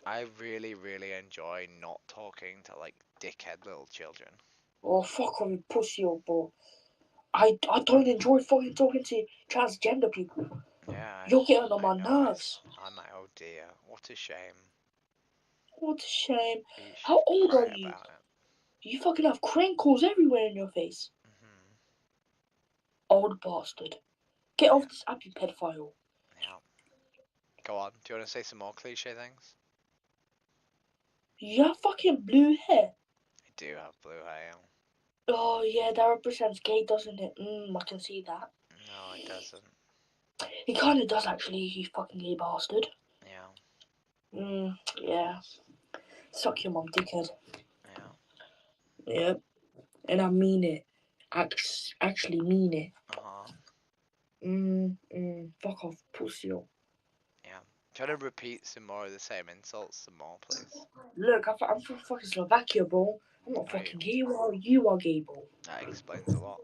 I really, really enjoy not talking to like dickhead little children. Oh, fuck off, you pussy, bro. I don't enjoy fucking talking to transgender people. Yeah. You're getting on my nerves. I'm like, oh dear, what a shame. What a shame. How old are you? You fucking have crinkles everywhere in your face. Mm-hmm. Old bastard. Get off this app, you pedophile. Yeah. Go on. Do you want to say some more cliche things? You have fucking blue hair. I do have blue hair. Oh, yeah, that represents gay, doesn't it? I can see that. No, it doesn't. It kind of does, actually, you fucking gay bastard. Yeah. Yeah. Suck your mum, dickhead. Yeah. Yep. And I mean it. Actually mean it. Uh-huh. Fuck off, pussy. Yeah. Try to repeat some more of the same insults, some more, please. Look, I'm from fucking Slovakia, bro. I'm not Are you? fucking gay, bro. You are gay, bro. That explains a lot.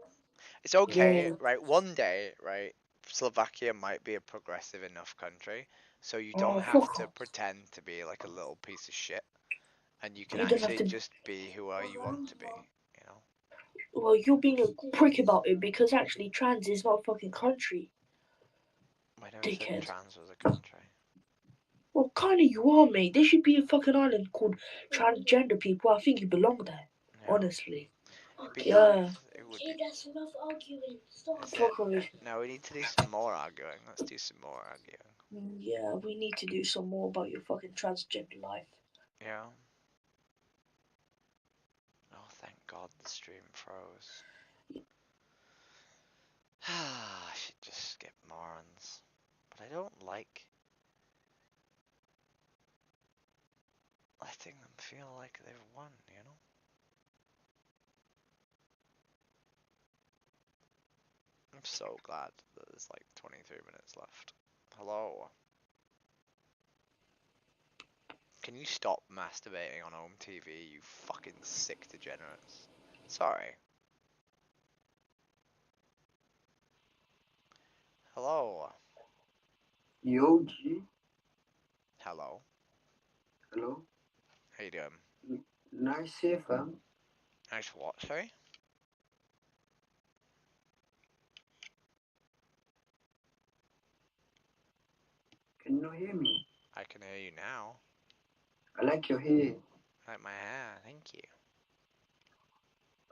It's okay, Yeah. right? One day, right? Slovakia might be a progressive enough country, so you don't Oh, have fuck to off. pretend to be like a little piece of shit, and you can You don't have actually to. just be who you want to be. You know. Well, you're being a prick about it because actually trans is not a fucking country. I never said Dickhead. trans was a country. Well, kinda you are, mate. There should be a fucking island called transgender people. I think you belong there. Yeah. Honestly. It'd be Yeah. nice. It would be. That's enough arguing. Stop. Fuck off. No, we need to do some more arguing. Let's do some more arguing. Yeah, we need to do some more about your fucking transgender life. Yeah. Oh, thank God the stream froze. I should just skip morons. But I don't like letting them feel like they've won, you know? I'm so glad that there's like 23 minutes left. Hello? Can you stop masturbating on home TV, you fucking sick degenerates? Sorry. Hello? Yo, G. Hello? Hello. How you doing? Nice here, fam. Nice what, sorry? Can you not hear me? I can hear you now. I like your hair. I like my hair, thank you.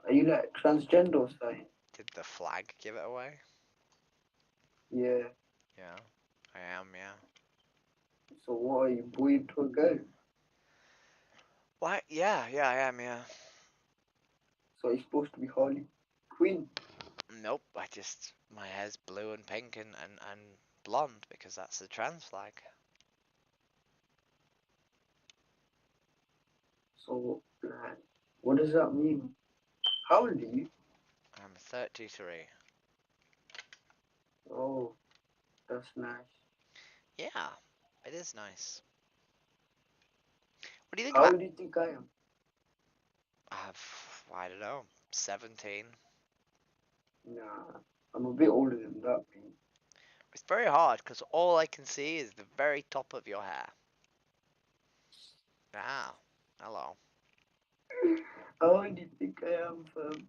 Are you like transgender or something? Did the flag give it away? Yeah. Yeah, I am, yeah. So what are you, boy to a girl? What? Yeah, I am, yeah. So you're supposed to be Harley Quinn? Nope, my hair's blue and pink and blonde because that's the trans flag. So, like, what does that mean? How old are you? I'm 33. Oh, that's nice. Yeah, it is nice. What do you think How about... old do you think I am? I don't know, 17. Nah, I'm a bit older than that, man. It's very hard because all I can see is the very top of your hair. Ah, hello. How old do you think I am, fam?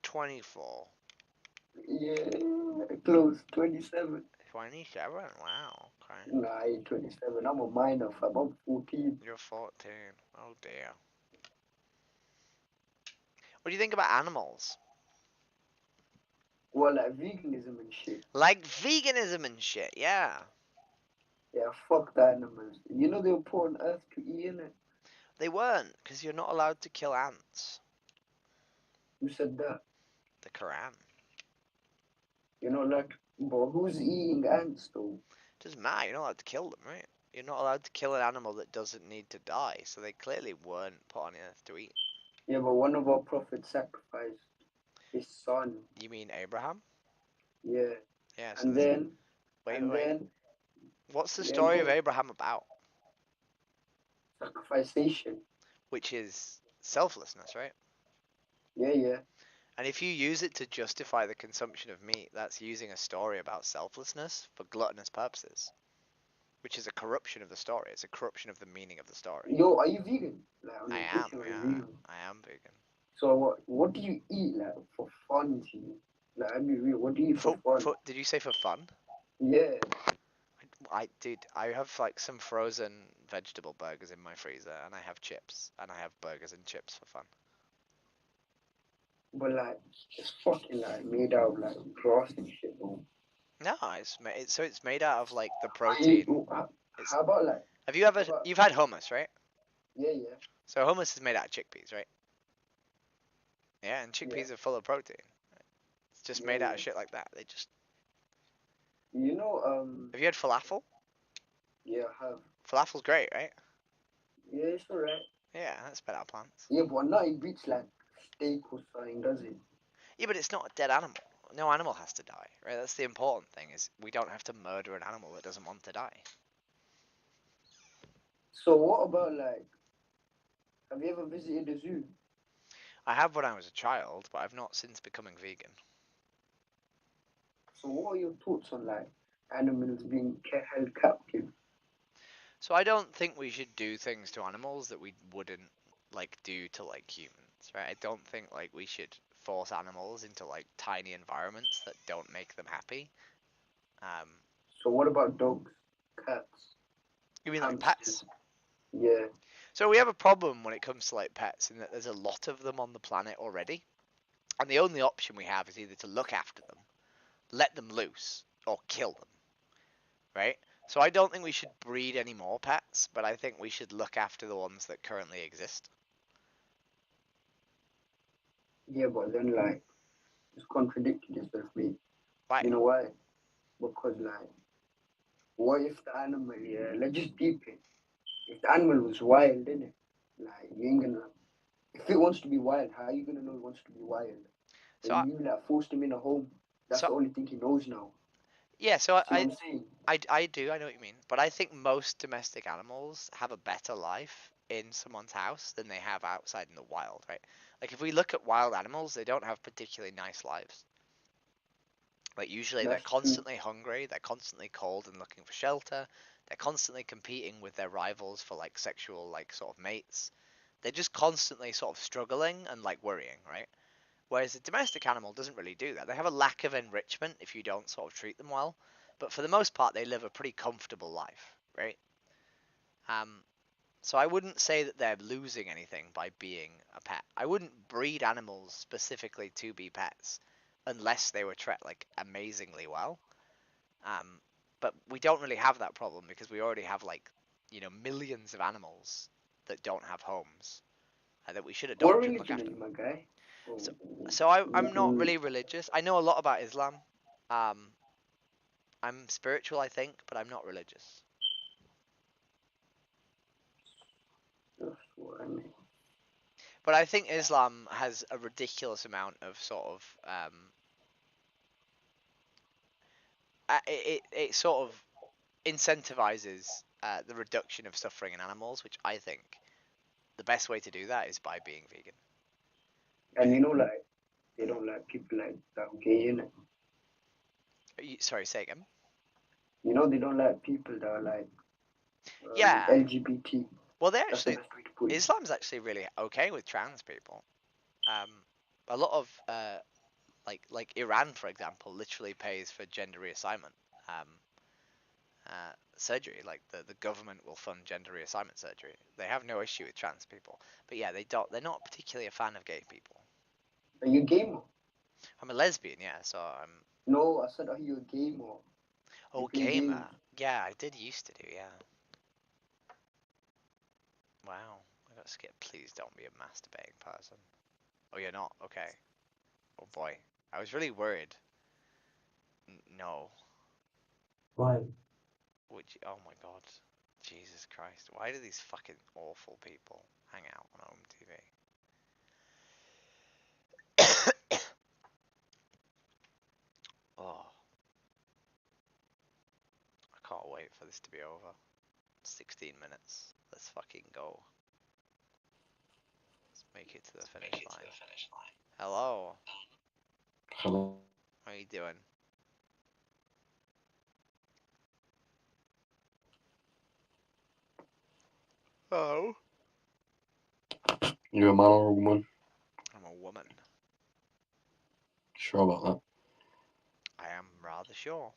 24. Yeah, close, 27. 27? Wow, okay. Nah, I ain't 27. I'm a minor, fam. I'm 14. You're 14. Oh dear. What do you think about animals? Well, like veganism and shit. Like veganism and shit, yeah. Yeah, fuck the animals. You know they were put on Earth to eat, innit? They weren't, because you're not allowed to kill ants. Who said that? The Quran. You're not allowed to... But who's eating ants, though? Doesn't matter, you're not allowed to kill them, right? You're not allowed to kill an animal that doesn't need to die, so they clearly weren't put on Earth to eat. Yeah, but one of our prophets sacrificed his son. You mean Abraham? Yeah. Yeah, so And then... Wait. Then... What's the yeah, story of Abraham about? Sacrification. Which is selflessness, right? Yeah. And if you use it to justify the consumption of meat, that's using a story about selflessness for gluttonous purposes. Which is a corruption of the story. It's a corruption of the meaning of the story. Yo, are you vegan? Like, I am, yeah. I am vegan. So what do you eat, like, for fun, G? Like, I mean, what do you eat for fun? Did you say for fun? Yeah. Dude, I have like some frozen vegetable burgers in my freezer, and I have chips, and I have burgers and chips for fun. But like, it's fucking like made out of like grass and shit, bro. No, it's made out of like the protein. How about like? You've had hummus, right? Yeah. So hummus is made out of chickpeas, right? Yeah, and chickpeas are full of protein. It's just made out of shit like that. They just. You know, Have you had falafel? Yeah, I have. Falafel's great, right? Yeah, it's alright. Yeah, that's made out of plants. Yeah, but not it beats like steak or something, does it? Yeah, but it's not a dead animal. No animal has to die, right? That's the important thing, is we don't have to murder an animal that doesn't want to die. So what about like? Have you ever visited a zoo? I have when I was a child, but I've not since becoming vegan. So what are your thoughts on like animals being held captive? So I don't think we should do things to animals that we wouldn't like do to like humans, right? I don't think like we should force animals into like tiny environments that don't make them happy. Um, So what about dogs, cats, you mean like hamsters? pets? Yeah. So we have a problem when it comes to like pets in that there's a lot of them on the planet already, and the only option we have is either to look after them, let them loose, or kill them, right? So I don't think we should breed any more pets, but I think we should look after the ones that currently exist. Yeah, but then like it's contradicted itself, mate. Why? You know why? Because like, what if the animal? Yeah, let's just deep it. If the animal was wild, innit? Like you ain't gonna. If it wants to be wild, how are you gonna know it wants to be wild? So When you like forced him in a home, that's so the only thing he knows now. yeah, so See what I'm saying? I do, I know what you mean, but I think most domestic animals have a better life in someone's house than they have outside in the wild, right? Like if we look at wild animals, they don't have particularly nice lives. Like usually they're That's true. constantly hungry, they're constantly cold and looking for shelter, they're constantly competing with their rivals for like sexual like sort of mates. They're just constantly sort of struggling and like worrying, right? Whereas a domestic animal doesn't really do that. They have a lack of enrichment if you don't sort of treat them well, but for the most part they live a pretty comfortable life, right? Um, so I wouldn't say that they're losing anything by being a pet. I wouldn't breed animals specifically to be pets unless they were treated like amazingly well. Um, but we don't really have that problem because we already have like, millions of animals that don't have homes that we should What adopt and look religion are after. you, my guy? So, Oh, I'm not really religious. I know a lot about Islam. Um, I'm spiritual, I think, but I'm not religious. that's what I mean. But I think Islam has a ridiculous amount of sort of it sort of incentivizes the reduction of suffering in animals, which I think the best way to do that is by being vegan. And you know, like they don't like people like that gay in it. Sorry, say again. You know, they don't like people that are like Yeah. LGBT. Well, That's the best way to put it. Islam's actually really okay with trans people. A lot of like Iran, for example, literally pays for gender reassignment surgery. Like the government will fund gender reassignment surgery. They have no issue with trans people. But yeah, they don't. They're not particularly a fan of gay people. Are you a gamer? I'm a lesbian, yeah. So I'm. No, I said, are you a gamer? You Oh, play games? gamer. Yeah, I did used to do. Yeah. Wow. I got skipped. Please don't be a masturbating person. Oh, you're not. Okay. Oh boy. I was really worried. No. Why? Would you? Oh my god. Jesus Christ. Why do these fucking awful people hang out on home TV? Oh. I can't wait for this to be over. 16 minutes. Let's fucking go. Let's make it to the finish line. Hello. Hello. How are you doing? Oh. You a man or a woman? I'm a woman. Sure about that? I am rather sure.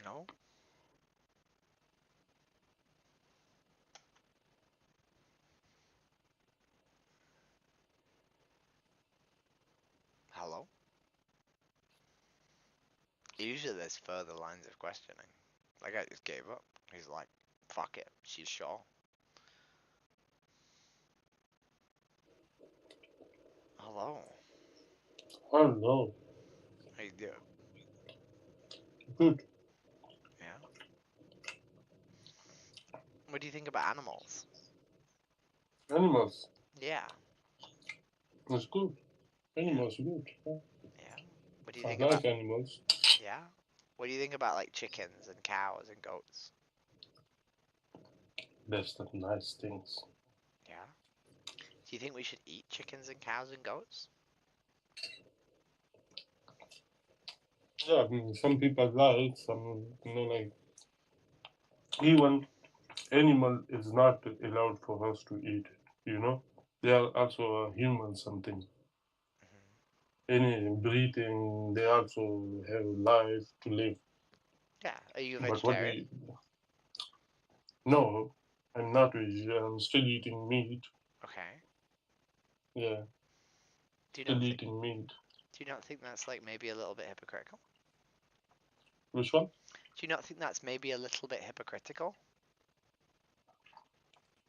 No? Hello? Usually there's further lines of questioning. Like I just gave up. He's like, fuck it, she's sure. Hello? I don't know. How you doing? Good. Yeah? What do you think about animals? Animals. Yeah. That's good. Animals are good. Yeah. Yeah. What do you I think like about? animals. Yeah. What do you think about like chickens and cows and goats? That's the nice things. Yeah. Do you think we should eat chickens and cows and goats? Yeah, I mean, some people like, some, like, even animal is not allowed for us to eat it. They are also a human something. Any breathing, they also have life to live. Yeah. Are you a But what vegetarian? we no, I'm not vegetarian. I'm still eating meat. Okay. Yeah, Do you still not think? eating meat. Do you not think that's like maybe a little bit hypocritical? Which one? Do you not think that's maybe a little bit hypocritical?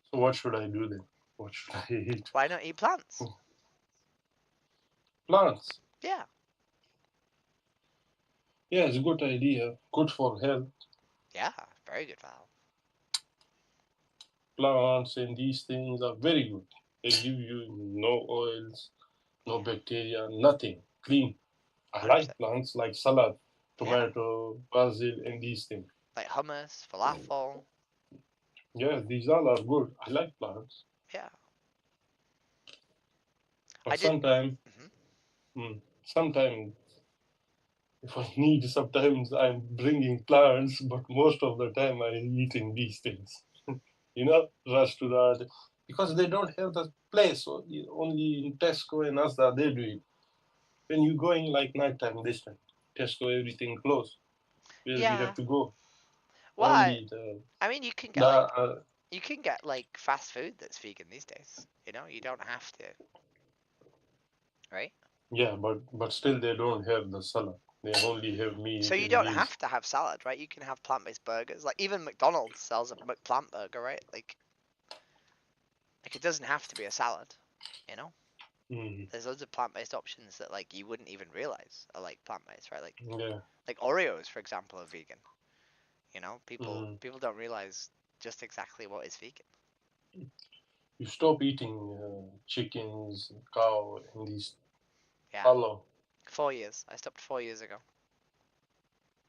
So what should I do then? What should I eat? Why not eat plants? Plants. Yeah. Yeah, it's a good idea. Good for health. Yeah. Very good for health. Plants and these things are very good. They give you no oils, no bacteria, nothing. Clean. I 100%. like plants like salad, Yeah. tomato, basil, and these things. Like hummus, falafel. Yeah, these all are good. I like plants. Yeah. I But did. sometimes if I need, sometimes I'm bringing plants, but most of the time I'm eating these things. Restaurant, because they don't have the place. So only in Tesco and Asda they do it. When you going like nighttime this time, Tesco everything closed. Where we Yeah. have to go? Well, Only I mean, you can get the like fast food that's vegan these days. You don't have to, right? yeah, but still they don't have the salad. They only have So meat you and don't these. have to have salad, right? You can have plant-based burgers. Like even McDonald's sells a McPlant burger, right? Like it doesn't have to be a salad, you know? Mm. There's loads of plant-based options that like you wouldn't even realize are like plant-based, right? Yeah. Like Oreos, for example, are vegan. People Mm. people don't realize just exactly what is vegan. You stop eating chickens, cow, and these. Yeah. How long? 4 years. I stopped 4 years ago.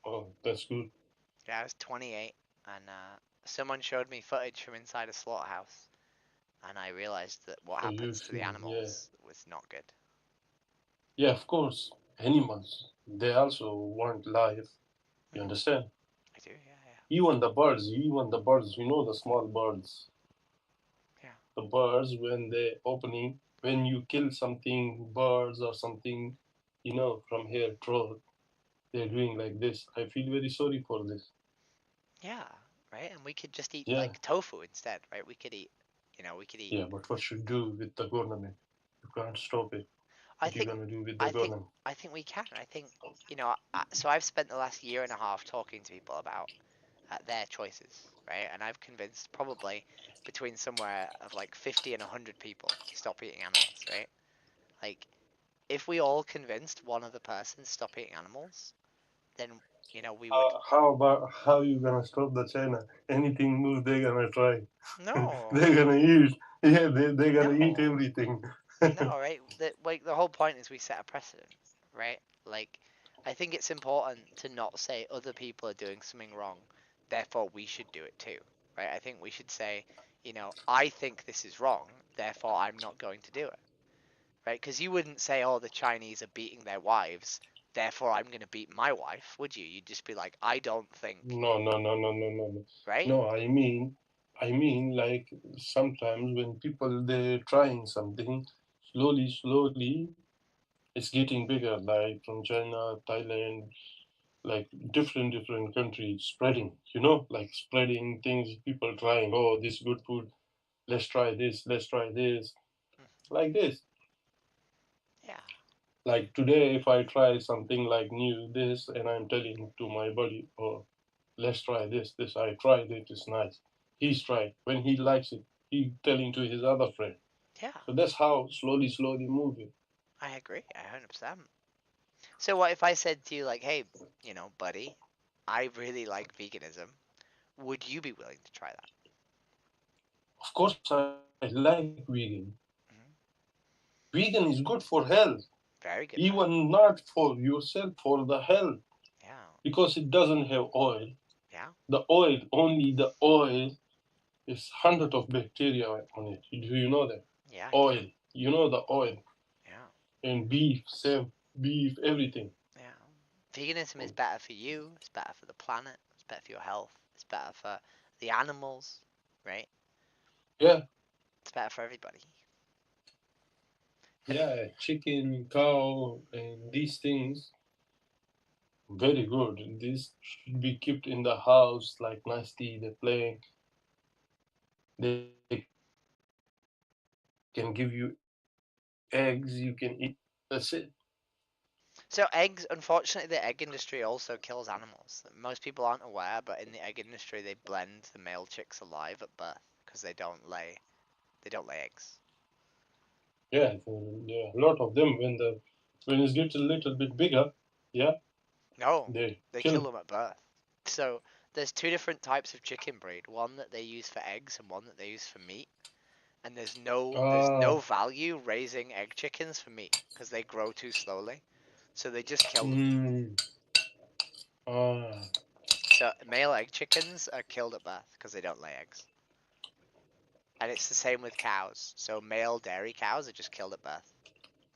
Oh, that's good. Yeah, I was 28, and someone showed me footage from inside a slaughterhouse, and I realized that what So you happens to the feel, yeah. animals was not good. Yeah, of course. Animals, they also want life. You understand? I do, yeah. Even the birds, the small birds. Yeah. The birds, when they opening, when you kill something, birds or something, from here, throat, they're doing like this. I feel very sorry for this. Yeah, right? And we could just eat Yeah. like tofu instead, right? We could eat. Yeah, but what should do with the government? You can't stop it. I What you think gonna do with the I think government? I think we can. I think so I've spent the last year and a half talking to people about their choices, right? And I've convinced probably between somewhere of like 50 and 100 people to stop eating animals, right? Like if we all convinced one other person to stop eating animals, then we would. How you gonna stop the China? Anything new they're gonna try. No. They're gonna eat. Yeah, they're gonna eat No. everything. No, right? The whole point is we set a precedent, right? Like, I think it's important to not say other people are doing something wrong, therefore we should do it too, right? I think we should say, I think this is wrong, therefore I'm not going to do it, right? Because you wouldn't say, oh, the Chinese are beating their wives, therefore I'm going to beat my wife, would you? You'd just be like, I don't think, No, no, no, no, no, no, no. right? No, I mean, like sometimes when people they're trying something, slowly, it's getting bigger. Like from China, Thailand, like different countries spreading. Like spreading things. People trying. Oh, this good food. Let's try this. Let's try this. Like this. Yeah. Like today, if I try something like new, this, and I'm telling to my body, oh, let's try this. I tried it. It's nice. He's tried. When he likes it, he telling to his other friend. Yeah. So that's how slowly moving. I agree, 100%. So what if I said to you like, hey, buddy, I really like veganism. Would you be willing to try that? Of course, I like vegan. Mm-hmm. Vegan is good for health. Very good. Even not for yourself, for the health. Yeah. Because it doesn't have oil. Yeah. The oil, only the oil, is hundred of bacteria on it. Do you know that? Yeah. Oil. You know the oil. Yeah. And beef, same beef, everything. Yeah. Veganism is better for you. It's better for the planet. It's better for your health. It's better for the animals, right? Yeah. It's better for everybody. Yeah, chicken, cow, and these things, very good. This should be kept in the house like nicely. They play. They can give you eggs. You can eat. That's it. So eggs, unfortunately, the egg industry also kills animals. Most people aren't aware, but in the egg industry, they blend the male chicks alive at birth because they don't lay eggs. Yeah, yeah. A lot of them when it gets a little bit bigger, yeah, No, they they kill kill. them at birth. So there's two different types of chicken breed. One that they use for eggs and one that they use for meat. And there's no value raising egg chickens for meat because they grow too slowly. So they just kill them. So male egg chickens are killed at birth because they don't lay eggs. And it's the same with cows. So male dairy cows are just killed at birth.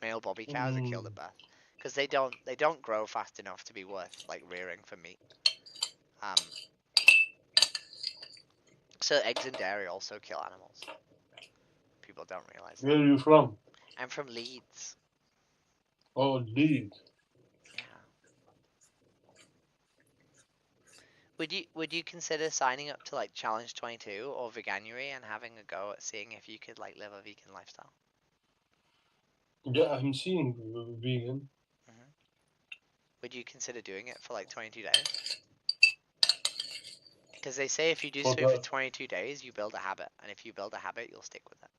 Male bobby cows are killed at birth because they don't grow fast enough to be worth like rearing for meat. So eggs and dairy also kill animals. People don't realize that. Where are you from? I'm from Leeds. Oh, Leeds. Yeah. Would you consider signing up to like Challenge 22 or Veganuary and having a go at seeing if you could like live a vegan lifestyle? Yeah, I'm seeing vegan. Would you consider doing it for like 22 days? Because they say if you do For something for the 22 days, you build a habit, and if you build a habit, you'll stick with it.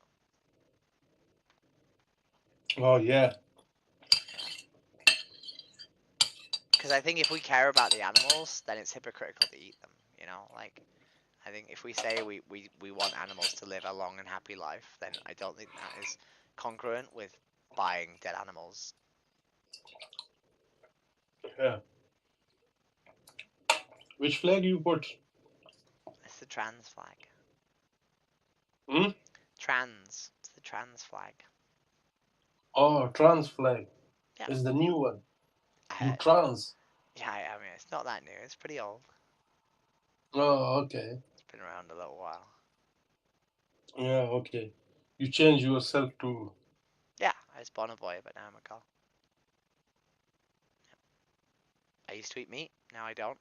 oh yeah. Because I think if we care about the animals, then it's hypocritical to eat them. You know, like I think if we say we want animals to live a long and happy life, then I don't think that is congruent with buying dead animals. Yeah. Which flag you put? It's the trans flag. Hmm? Trans. It's the trans flag. Oh, trans flag. Yeah. It's the new one. You trans. Yeah, I mean, it's not that new. It's pretty old. Oh, okay. It's been around a little while. Yeah, okay. You change yourself to. Yeah, I was born a boy, but now I'm a girl. I used to eat meat. Now I don't.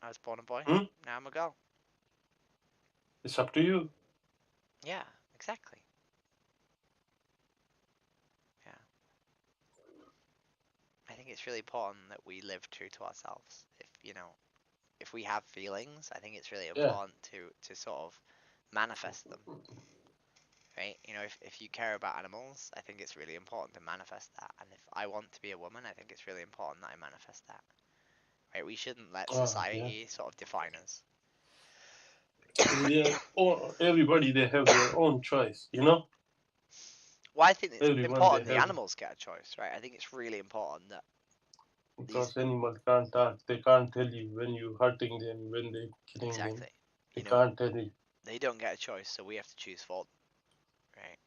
I was born a boy. Hmm? Now I'm a girl. It's up to you. Yeah, exactly. Yeah. I think it's really important that we live true to ourselves. If we have feelings, I think it's really Yeah. important to sort of manifest them. Right? If you care about animals, I think it's really important to manifest that. And if I want to be a woman, I think it's really important that I manifest that. Right? We shouldn't let society sort of define us. Yeah. Everybody they have their own choice, you know. Well, I think it's Everyone they important the have. animals get a choice, right? I think it's really important that Because animals can't talk. They can't tell you when you're hurting them, when they're killing them. exactly. They can't tell you. They don't get a choice, so we have to choose for them, right?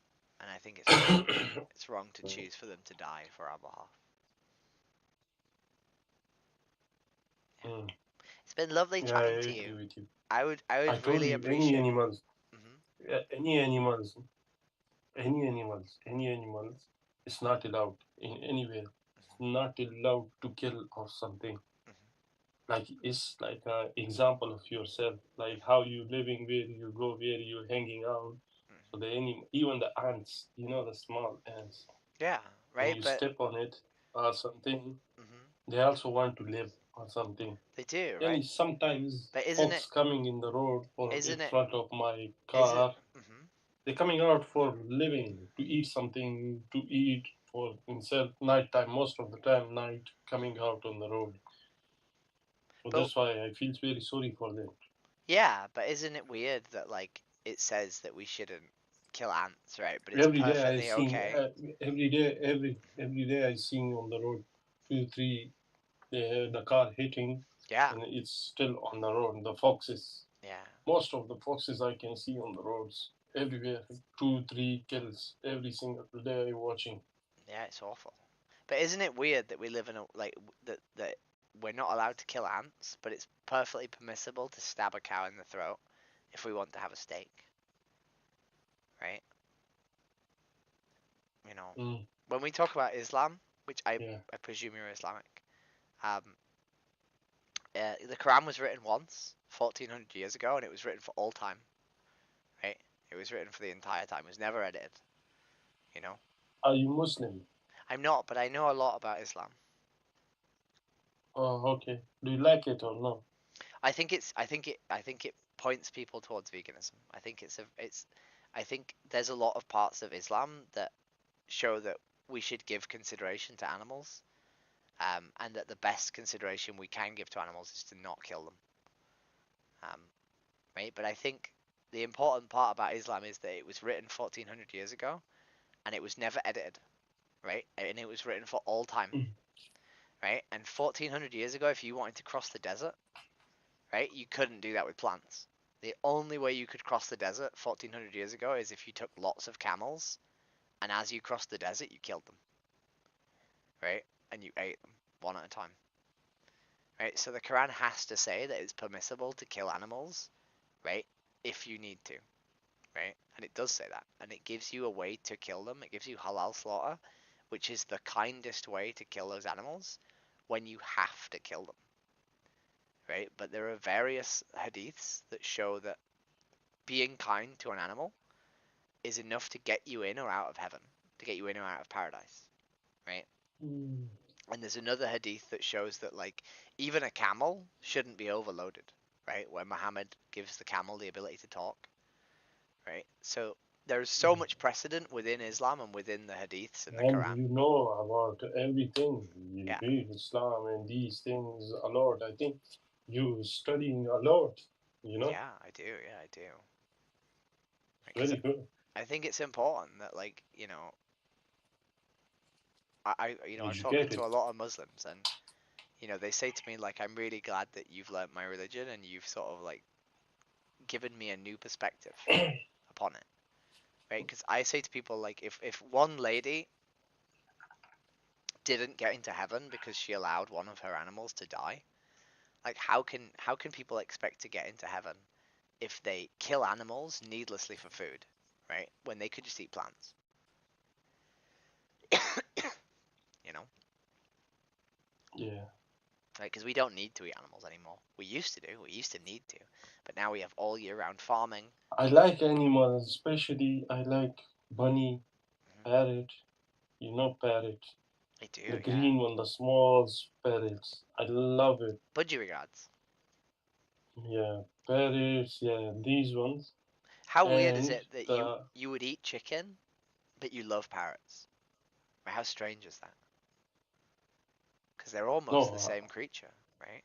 And I think it's wrong. It's wrong to choose for them to die for our behalf. Yeah. It's been lovely Yeah, I chatting to agree you. with you. I would I told really you, any appreciate. animals, any animals, any animals, it's not allowed in anywhere. It's not allowed to kill or something. Like it's like an example of yourself, like how you living, where you go, where you hanging out. So even the ants, the small ants, Yeah, when right. you But step on it or something, they also want to live or something. they do, And right? sometimes But isn't folks it? coming in the road or in Isn't it? front of my Is it? car, they're coming out for living, to eat something, to eat for himself. Night time, most of the time, night, coming out on the road. So But that's why I feel very sorry for them. yeah, but isn't it weird that like it says that we shouldn't kill ants, right? But it's every day I perfectly seen okay. every day I seen on the road 2-3 the car hitting, Yeah. and it's still on the road. The foxes. Yeah. Most of the foxes I can see on the roads everywhere. 2-3 kills every single day I'm watching. Yeah, it's awful. But isn't it weird that we live in a that we're not allowed to kill ants, but it's perfectly permissible to stab a cow in the throat if we want to have a steak, right? You know, when we talk about Islam, which I presume you're Islamic, the Quran was written once, 1400 years ago, and it was written for all time, right? It was written for the entire time. It was never edited, you know. Are you Muslim? I'm not, but I know a lot about Islam. Oh, okay. Do you like it or not? I think it points people towards veganism. I think there's a lot of parts of Islam that show that we should give consideration to animals, and that the best consideration we can give to animals is to not kill them. Right? But I think the important part about Islam is that it was written 1400 years ago, and it was never edited, right? And it was written for all time, right? And 1400 years ago, if you wanted to cross the desert, right, you couldn't do that with plants. The only way you could cross the desert 1400 years ago is if you took lots of camels, and as you crossed the desert, you killed them, right? And you ate them one at a time, right? So the Quran has to say that it's permissible to kill animals, right, if you need to, right? And it does say that, and it gives you a way to kill them. It gives you halal slaughter, which is the kindest way to kill those animals when you have to kill them, right? But there are various hadiths that show that being kind to an animal is enough to get you in or out of heaven, to get you in or out of paradise, right? And there's another hadith that shows that, like, even a camel shouldn't be overloaded, right? Where Muhammad gives the camel the ability to talk, right? So there's so much precedent within Islam and within the hadiths and the And Quran. you know about everything. You read Islam and these things a lot. I think you studying a lot, you know? Yeah, I do. Yeah, I do. Very good. I think it's important that, like, you know, I'm talking Educated. to a lot of Muslims, and you know, they say to me, like, I'm really glad that you've learnt my religion and you've sort of like given me a new perspective upon it, right? Because I say to people, like, if one lady didn't get into heaven because she allowed one of her animals to die, like, how can people expect to get into heaven if they kill animals needlessly for food, right? When they could just eat plants. You know? Yeah. Right, because we don't need to eat animals anymore. We used to do. We used to need to, but now we have all year round farming. I like animals, especially I like bunny, parrot. You know parrot. I do. The green one, the small parrots. I love it. Budgerigars. Yeah, parrots. Yeah, these ones. How weird is And it that you would eat chicken, but you love parrots? How strange is that? Because they're almost the same creature, right?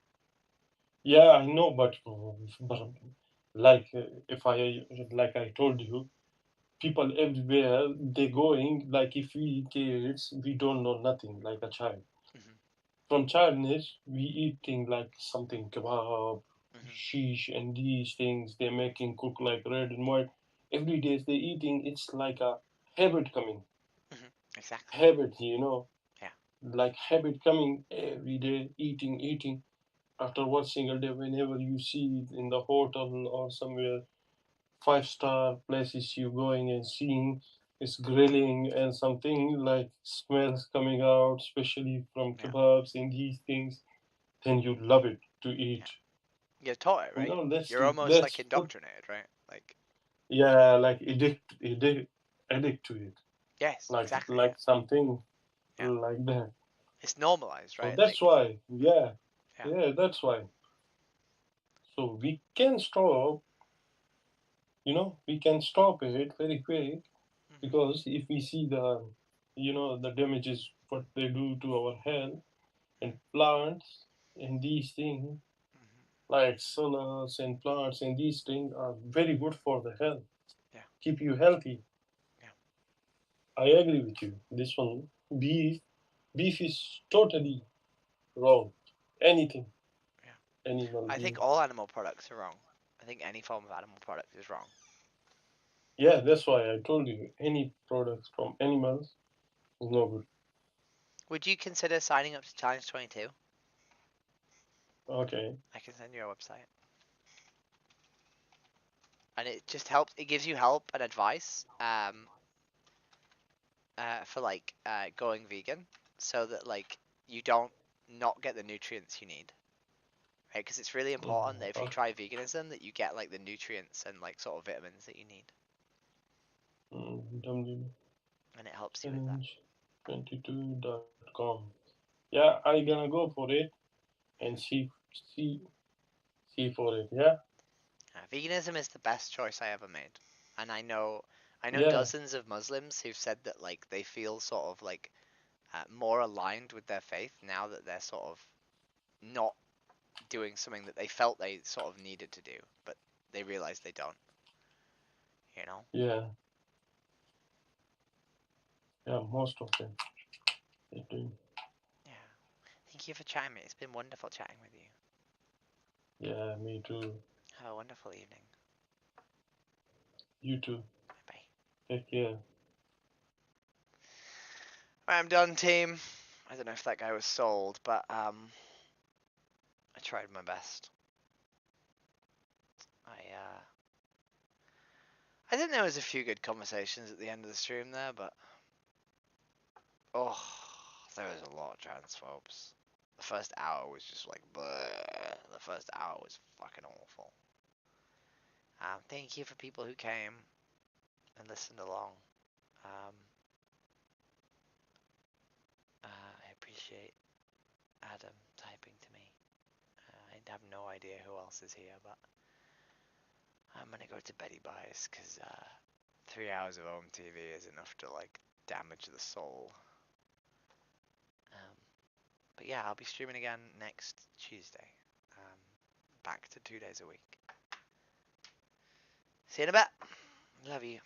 Yeah, I know, but like if I told you, people everywhere they going like if we kids we don't know nothing like a child. From childness we eating like something kebab, shish, and these things they're making cook like red and white. Every day they eating. It's like a habit coming. Exactly. Habit, you know. Yeah. Like habit coming every day, eating. After one single day, whenever you see it in the hotel or somewhere, 5-star places you going and seeing is grilling and something like smells coming out, especially from kebabs and these things, then you love it to eat. You're taught it, right? You know, You're almost like indoctrinated, right? Like. Yeah, like addict to it. Yes, Like exactly. like something like that. It's normalized, So right? that's why, yeah, that's why. So we can stop, we can stop it very quick, because if we see the damages what they do to our health, and plants and these things like solars and plants and these things are very good for the health. Yeah. Keep you healthy. I agree with you. This one, beef is totally wrong. Anything, animal I beef. think all animal products are wrong. I think any form of animal product is wrong. Yeah, that's why I told you any products from animals is no good. Would you consider signing up to Challenge 22? Okay. I can send you a website. And it just helps. It gives you help and advice for like going vegan, so that like you don't not get the nutrients you need. Right? Because it's really important that if you try veganism, that you get like the nutrients and like sort of vitamins that you need. And it helps you with that. Challenge22.com. Yeah, I gonna go for it and see for it. Yeah. Veganism is the best choice I ever made, and I know Yeah. dozens of Muslims who've said that like they feel sort of like more aligned with their faith now that they're sort of not doing something that they felt they sort of needed to do, but they realize they don't. You know? Yeah. Yeah, most of them. They do. Yeah. Thank you for chatting me. It's been wonderful chatting with you. Yeah, me too. Have a wonderful evening. You too. Bye. Take care. I'm done, team. I don't know if that guy was sold, but I tried my best. I think there was a few good conversations at the end of the stream there, but oh, there was a lot of transphobes. The first hour was just like bleh. The first hour was fucking awful. Thank you for people who came and listened along. I appreciate Adam typing to me. I have no idea who else is here, but I'm gonna go to Betty Bias because 3 hours of home TV is enough to like damage the soul. But yeah, I'll be streaming again next Tuesday. Back to 2 days a week. See you in a bit. Love you.